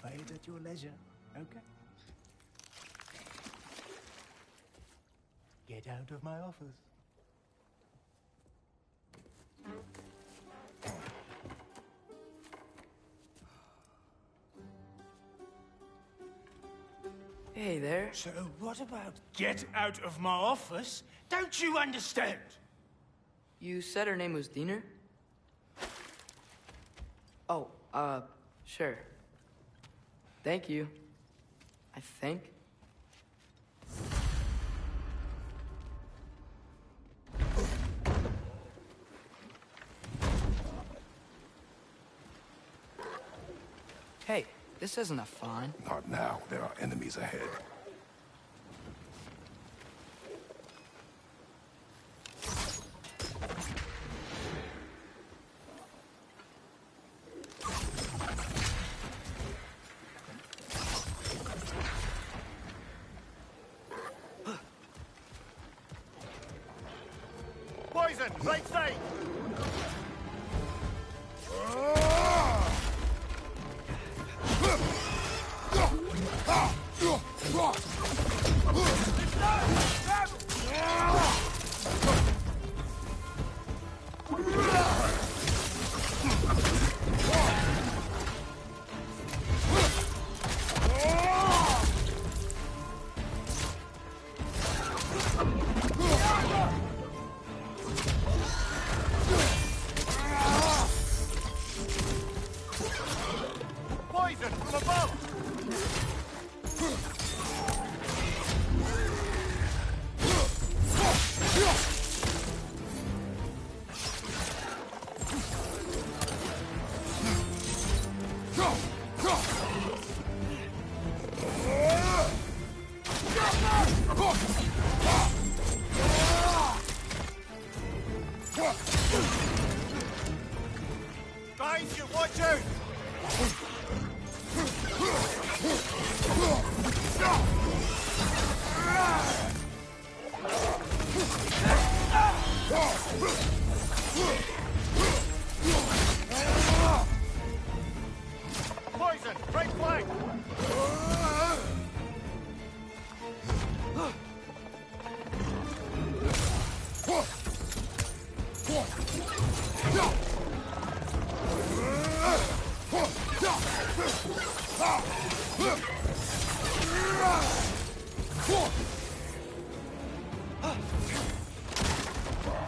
Pay it at your leisure, okay? Get out of my office.
Hey there.
So what about get out of my office? Don't you understand?
You said her name was Diener? Oh, sure. Thank you. I think. Hey, this isn't a fine.
Not now. There are enemies ahead.
Poison! Right side! Poison from above!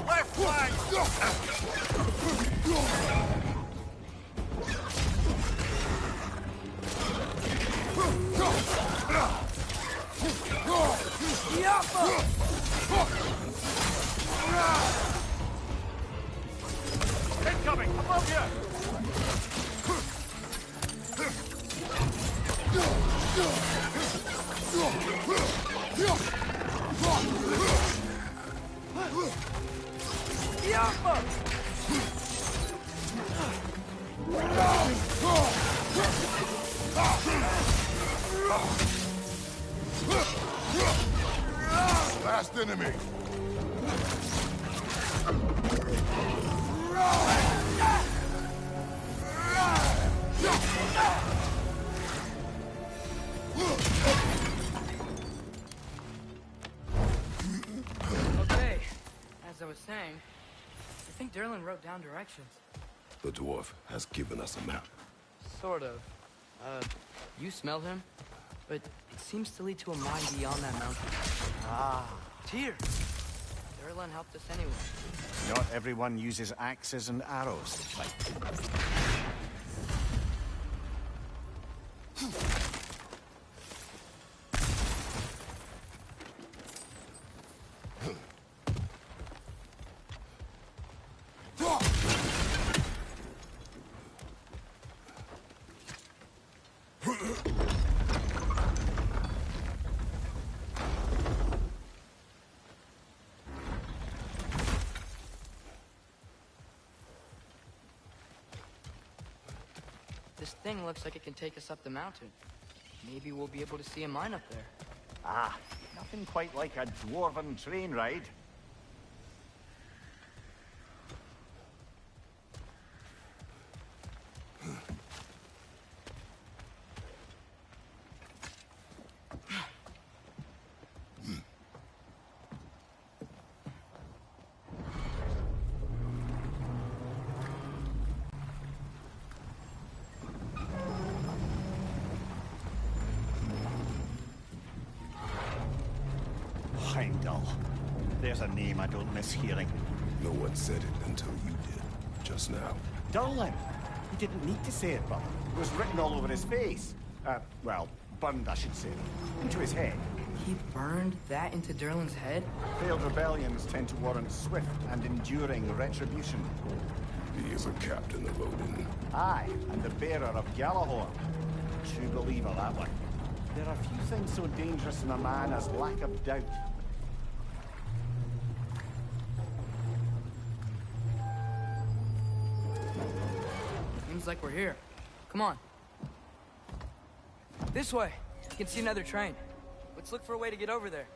Left flank! Incoming! Above you!
Last enemy.
Okay, as I was saying, I think Derlin wrote down directions.
The dwarf has given us a map.
Sort of. You smell him? But it seems to lead to a mine beyond that mountain.
Ah,
Tyr! Derlin helped us anyway.
not everyone uses axes and arrows to fight.
This thing looks like it can take us up the mountain. Maybe we'll be able to see a mine up there.
Ah, nothing quite like a dwarven train ride. Heimdall. There's a name I don't miss hearing.
No one said it until you did, just now.
Durlin! He didn't need to say it, brother. It was written all over his face. Well, burned, I should say. Into his head.
He burned that into Derlin's head?
Failed rebellions tend to warrant swift and enduring retribution.
He is a captain of Odin.
Aye, and the bearer of Galahorn. True believer, that one. There are few things so dangerous in a man as lack of doubt.
Seems like we're here. Come on. This way. You can see another train. Let's look for a way to get over there.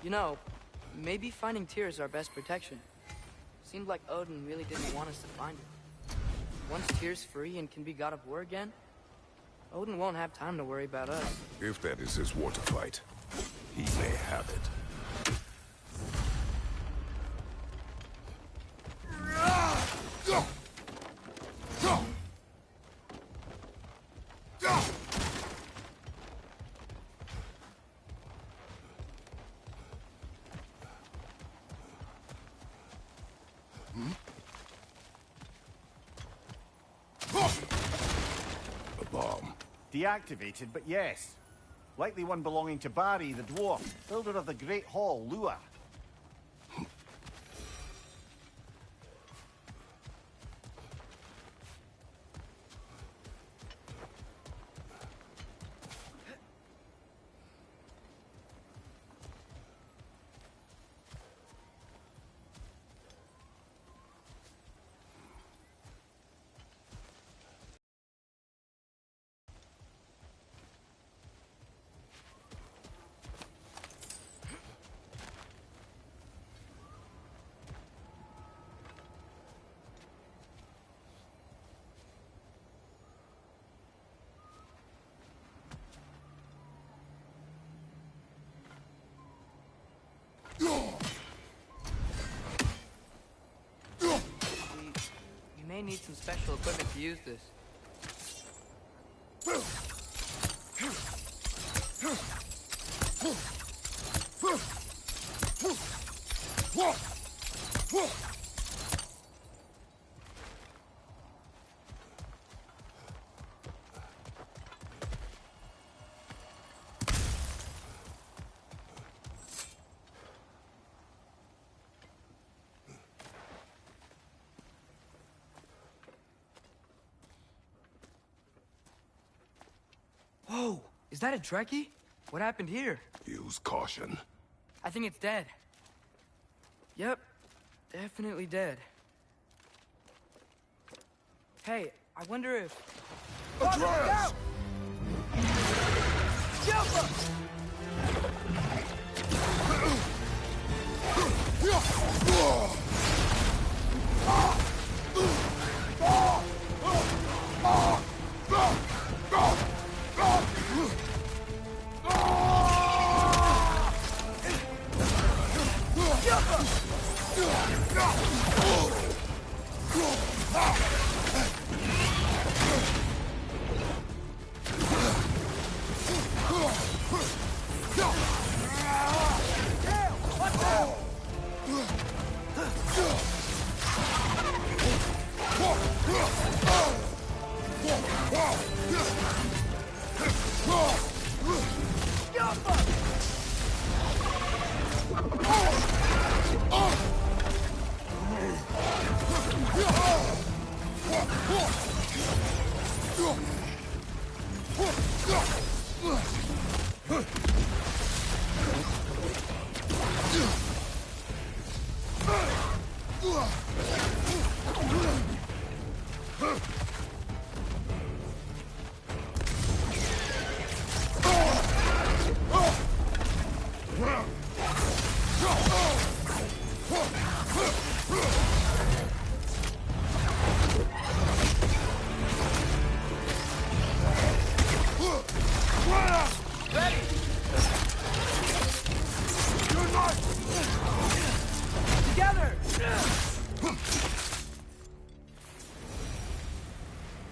You know, maybe finding Tyr is our best protection. Seemed like Odin really didn't want us to find it. Once Tyr's free and can be god of war again, Odin won't have time to worry about us.
If that is his war to fight, he may have it. A bomb.
Deactivated, but yes. Likely one belonging to Barry, the dwarf, builder of the Great Hall, Lua.
may need some special equipment to use this. Whoa! Is that a Trekkie? What happened here?
Use caution.
I think it's dead. Yep, definitely dead. Hey, I wonder if...
Atreus!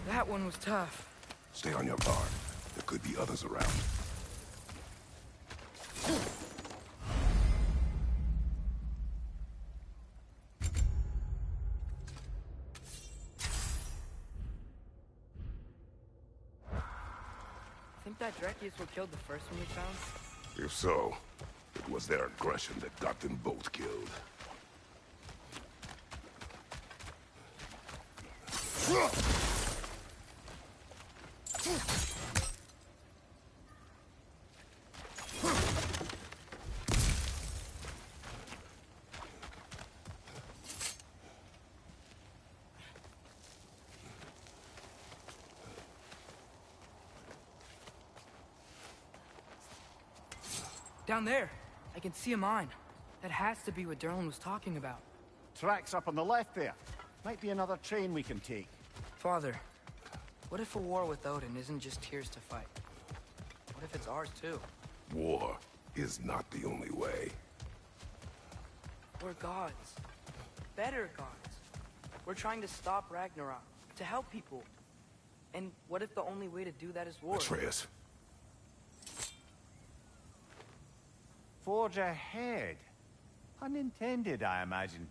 That one was tough.
Stay on your guard. There could be others around.
Think that Drekkie is what killed the first one we found?
If so, it was their aggression that got them both killed.
Down there, I can see a mine. That has to be what Derlin was talking about.
Tracks up on the left there. Might be another train we can take.
Father, what if a war with Odin isn't just Tyr's to fight? What if it's ours too?
War is not the only way.
We're gods. Better gods. We're trying to stop Ragnarok, to help people. And what if the only way to do that is war?
Atreus.
Forge ahead. Unintended, I imagine.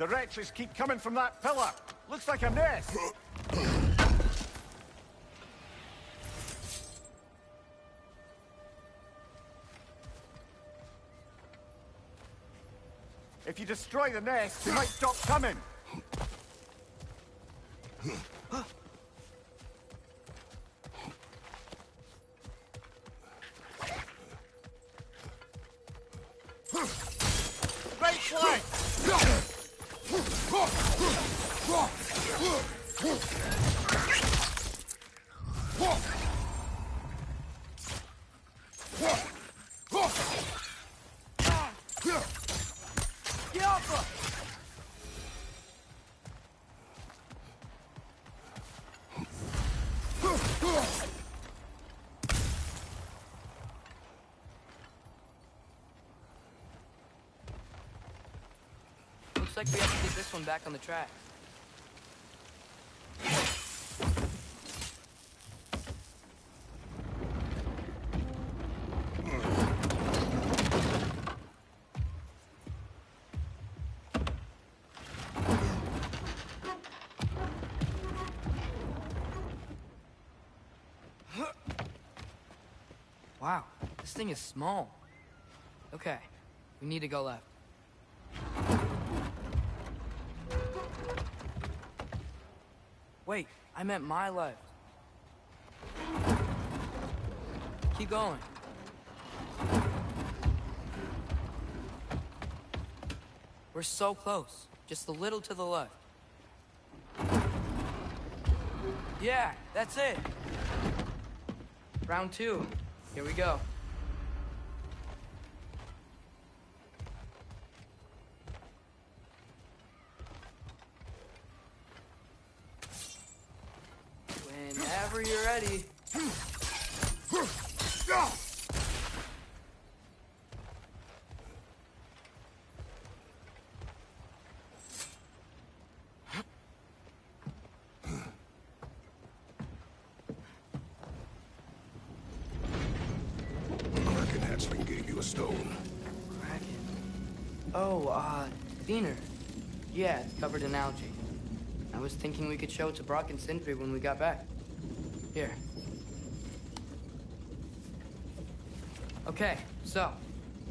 The wretches keep coming from that pillar. Looks like a nest. If you destroy the nest, they might stop coming. Right flank!
Looks like we have to get this one back on the track. Wow, this thing is small. Okay, we need to go left. Wait, I meant my left. Keep going. We're so close. Just a little to the left. Yeah, that's it. Round 2. Here we go. Whenever you're ready.
Kraken hatchling gave you a stone.
Kraken. Oh, Wiener. Yeah, it's covered in algae. I was thinking we could show it to Brock and Sindri when we got back. Here. Okay, so,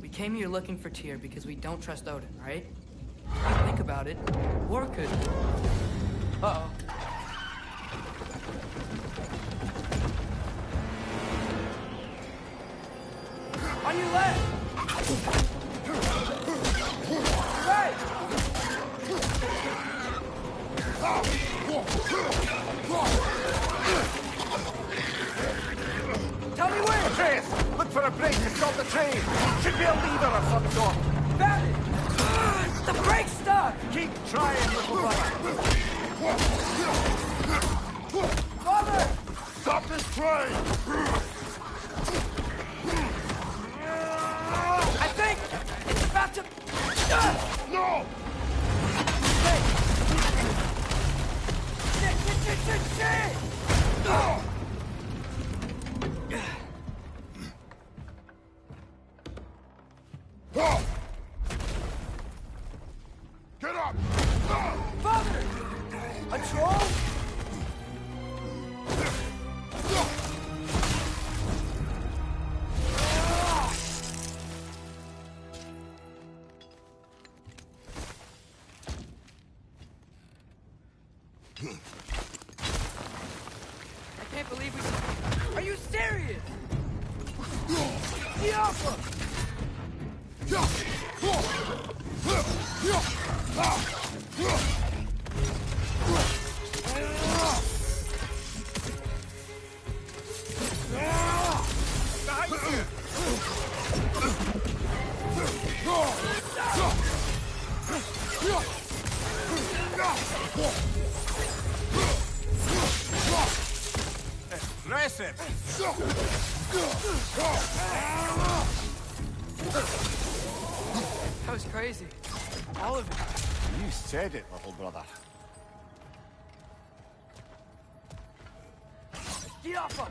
we came here looking for Tyr because we don't trust Odin, right? If you think about it, war could... Uh-oh. On your left! Right! Tell me where!
Atreus, look for a break to stop the train. Should be a lever of some sort.
Found it! The brake's stuck!
Keep trying, little brother.
Father!
Stop this train!
I think it's about to...
No!
Shit!
Get up!
Father! A troll? I can't believe we... Are you serious? Diablo!
Impressive.
That was crazy. All of it.
You said it, little brother.
Diablo!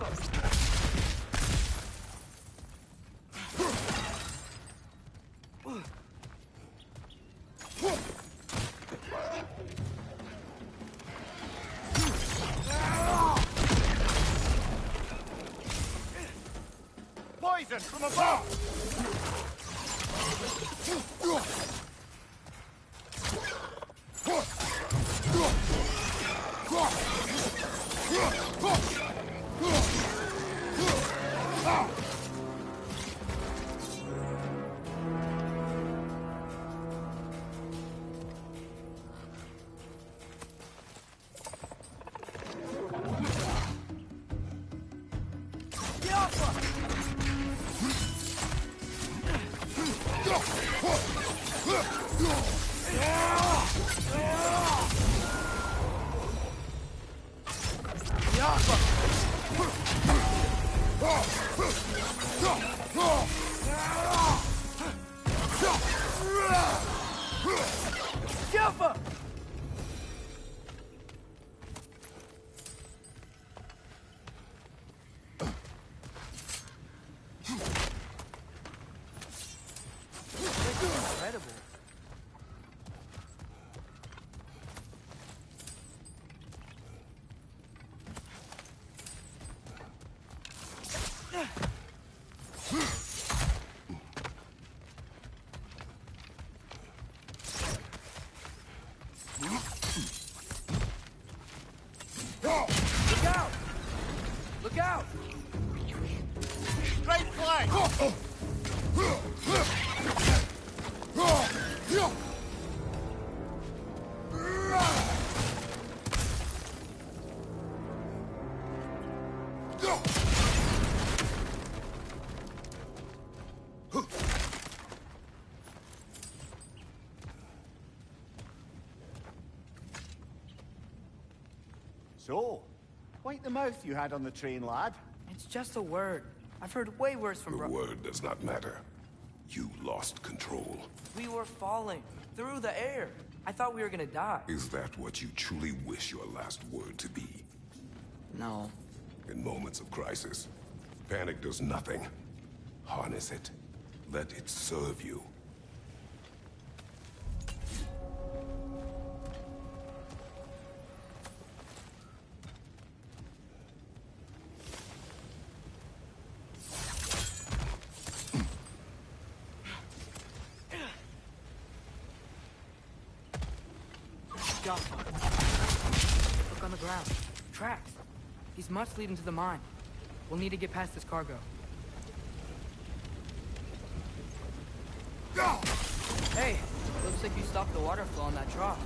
off them!
Poison from above!
Incredible. Look out! Look out!
Straight flank!
So, quite the mouth you had on the train, lad.
It's just a word. I've heard way worse from
The word does not matter. You lost control.
We were falling through the air. I thought we were gonna die.
Is that what you truly wish your last word to be?
No.
In moments of crisis, panic does nothing. Harness it. Let it serve you.
Look on the ground. Tracks. These must lead into the mine. We'll need to get past this cargo. Hey, looks like you stopped the water flow on that trough.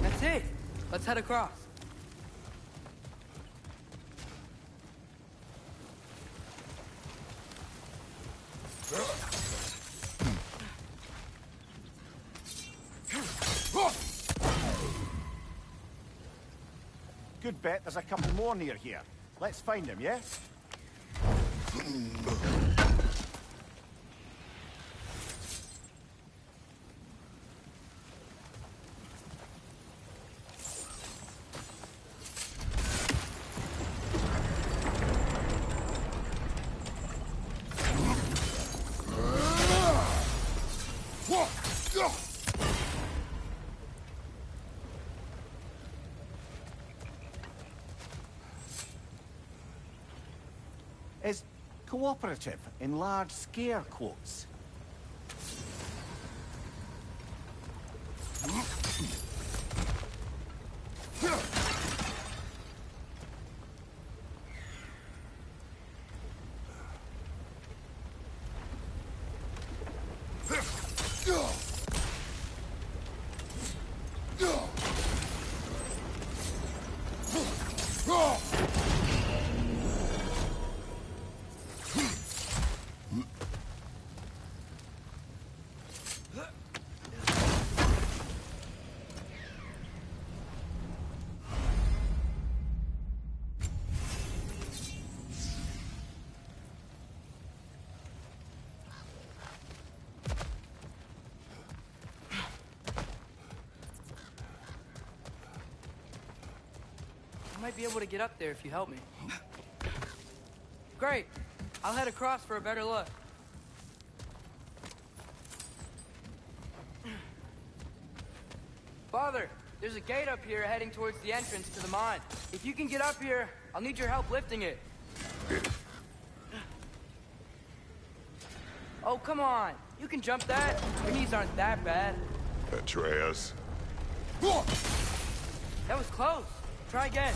That's it. Let's head across.
Good bet there's a couple more near here. Let's find them, yeah? Is cooperative in large scare quotes.
I might be able to get up there if you help me. Great. I'll head across for a better look. Father, there's a gate up here heading towards the entrance to the mine. If you can get up here, I'll need your help lifting it. Oh, come on. You can jump that. Your knees aren't that bad.
Atreus.
That was close. Try again.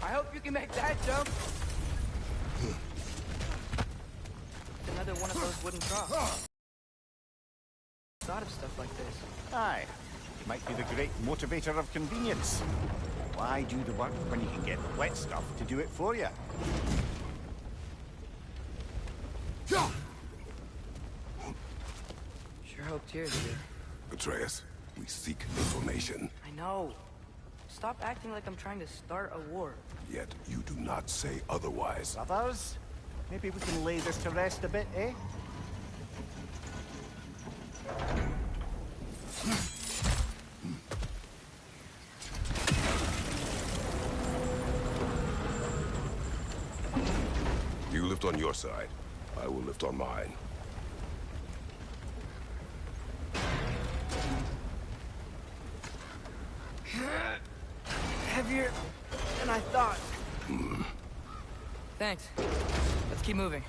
I hope you can make that jump. Another one of those wooden troughs. Thought of stuff like this.
Aye. Might be the great motivator of convenience. Why do the work when you can get wet stuff to do it for you?
Sure hope Tyr's here.
Atreus, we seek information.
I know. Stop acting like I'm trying to start a war.
Yet you do not say otherwise.
Brothers, maybe we can lay this to rest a bit, eh?
You lift on your side. I will lift on mine.
Heavier than I thought. Thanks. Let's keep moving.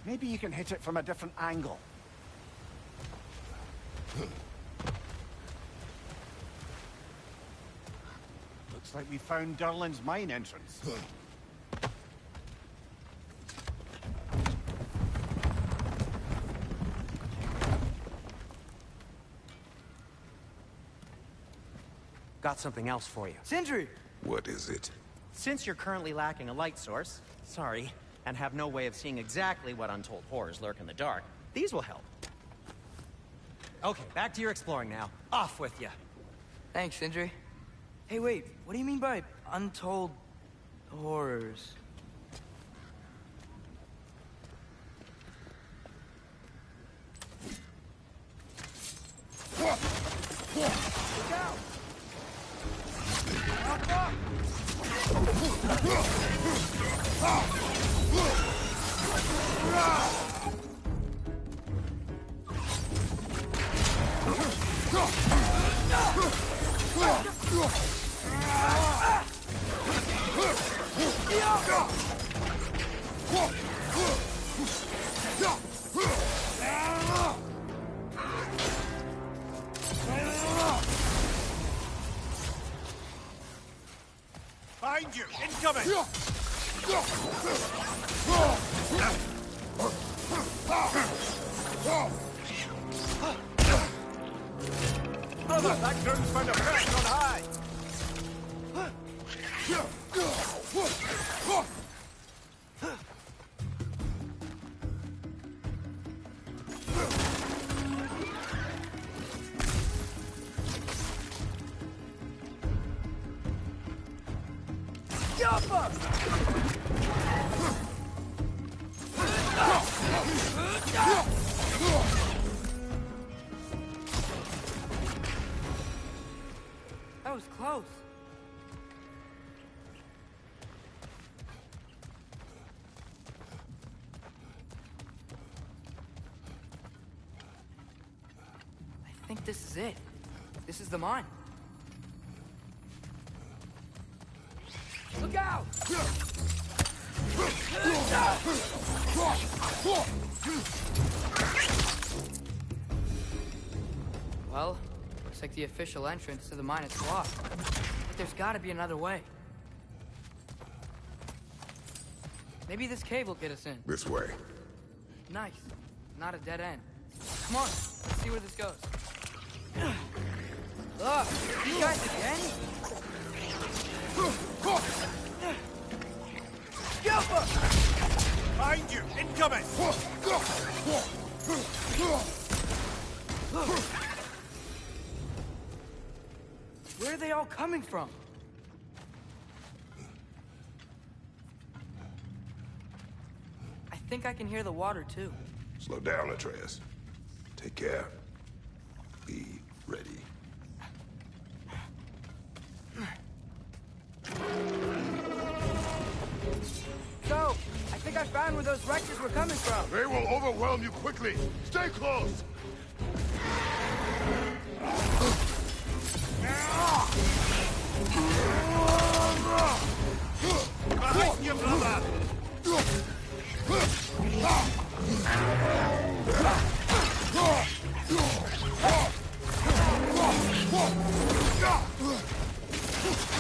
Maybe you can hit it from a different angle. Looks like we found Durlin's mine entrance.
Got something else for you.
Sindri!
What is it?
Since you're currently lacking a light source, sorry, and have no way of seeing exactly what untold horrors lurk in the dark, these will help. Okay, back to your exploring now. Off with you.
Thanks, Sindri. Hey, wait. What do you mean by untold horrors? Look out!
Behind you! Incoming!
Brother, that ground's found a perch on high!
That was close. I think this is it. This is the mine. Look out! Well, looks like the official entrance to the mine is blocked. But there's gotta be another way. Maybe this cave will get us in.
This way.
Nice. Not a dead end. Come on, let's see where this goes. Ugh, you guys again? Gilbert!
Behind you! Incoming!
Where are they all coming from? I think I can hear the water, too.
Slow down, Atreus. Take care. Be ready.
So, I think I found where those wretches were coming from.
They will overwhelm you quickly. Stay close!
Behind you, brother!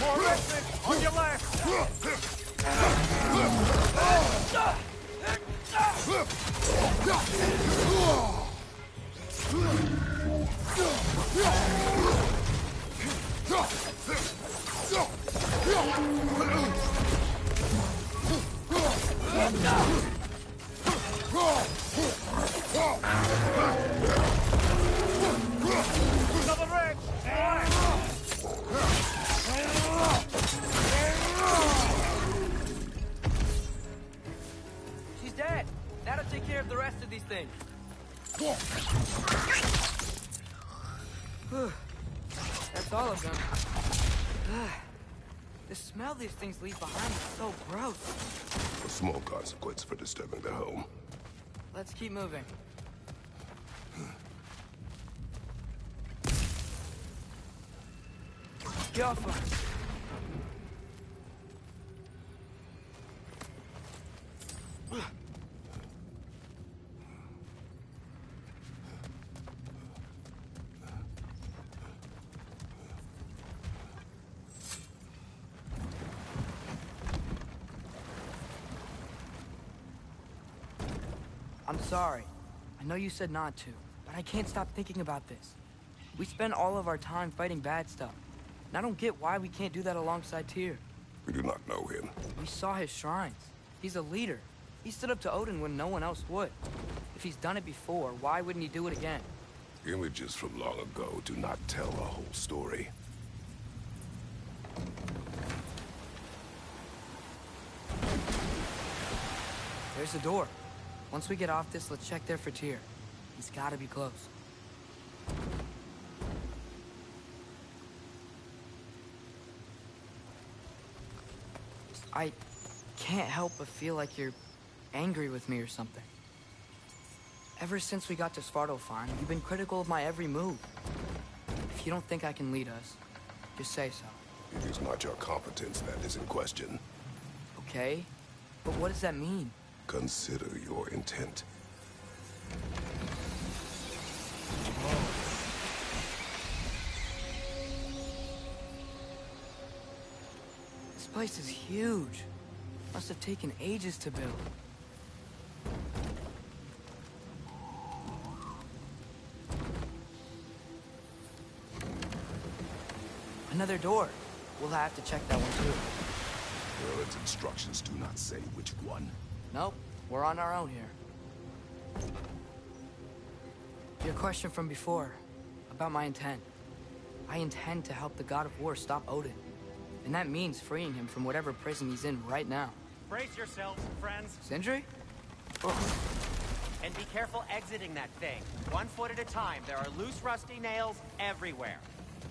More wretched! On your left! Another wretch!
She's dead. That'll take care of the rest of these things. That's all of them. The smell these things leave behind is so gross.
A small consequence for disturbing their home.
Let's keep moving. Get off us. I'm sorry. I know you said not to, but I can't stop thinking about this. We spend all of our time fighting bad stuff. And I don't get why we can't do that alongside Tyr.
We do not know him.
We saw his shrines. He's a leader. He stood up to Odin when no one else would. If he's done it before, why wouldn't he do it again?
Images from long ago do not tell a whole story.
There's the door. Once we get off this, let's check there for Tyr. He's gotta be close. I can't help but feel like you're angry with me or something. Ever since we got to Svartalfheim, you've been critical of my every move. If you don't think I can lead us, just say so.
It is not your competence that is in question.
Okay? But what does that mean?
Consider your intent.
This place is huge. Must have taken ages to build. Another door. We'll have to check that one too.
Merlin's instructions do not say which one.
Nope, we're on our own here. Your question from before, about my intent. I intend to help the God of War stop Odin. And that means freeing him from whatever prison he's in right now.
Brace yourselves, friends.
Sindri?
And be careful exiting that thing. 1 foot at a time. There are loose, rusty nails everywhere.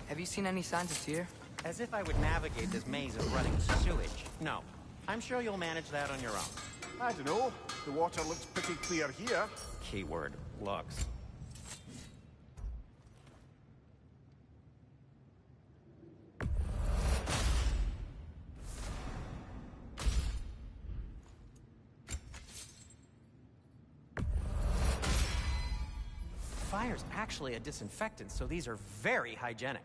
Have you seen any signs of Tyr?
As if I would navigate this maze of running sewage. No. I'm sure you'll manage that on your own.
I don't know. The water looks pretty clear here.
Keyword, looks. Fire's actually a disinfectant, so these are very hygienic.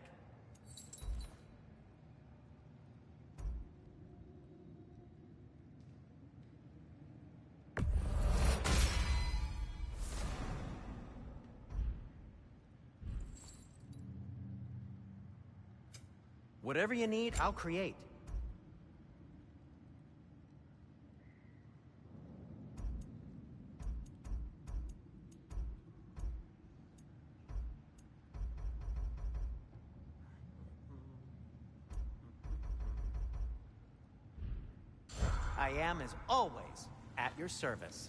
Whatever you need, I'll create. I am, as always, at your service.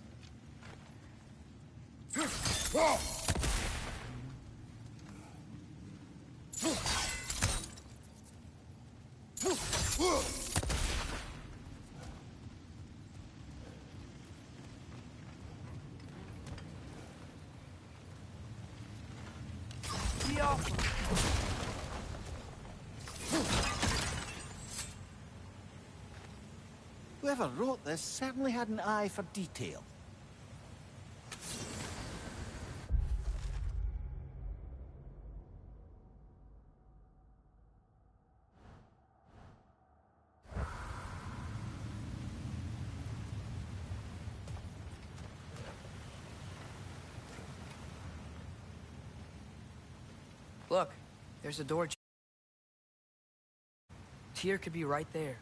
Whoever wrote this certainly had an eye for detail.
Look, there's a door. Tyr could be right there.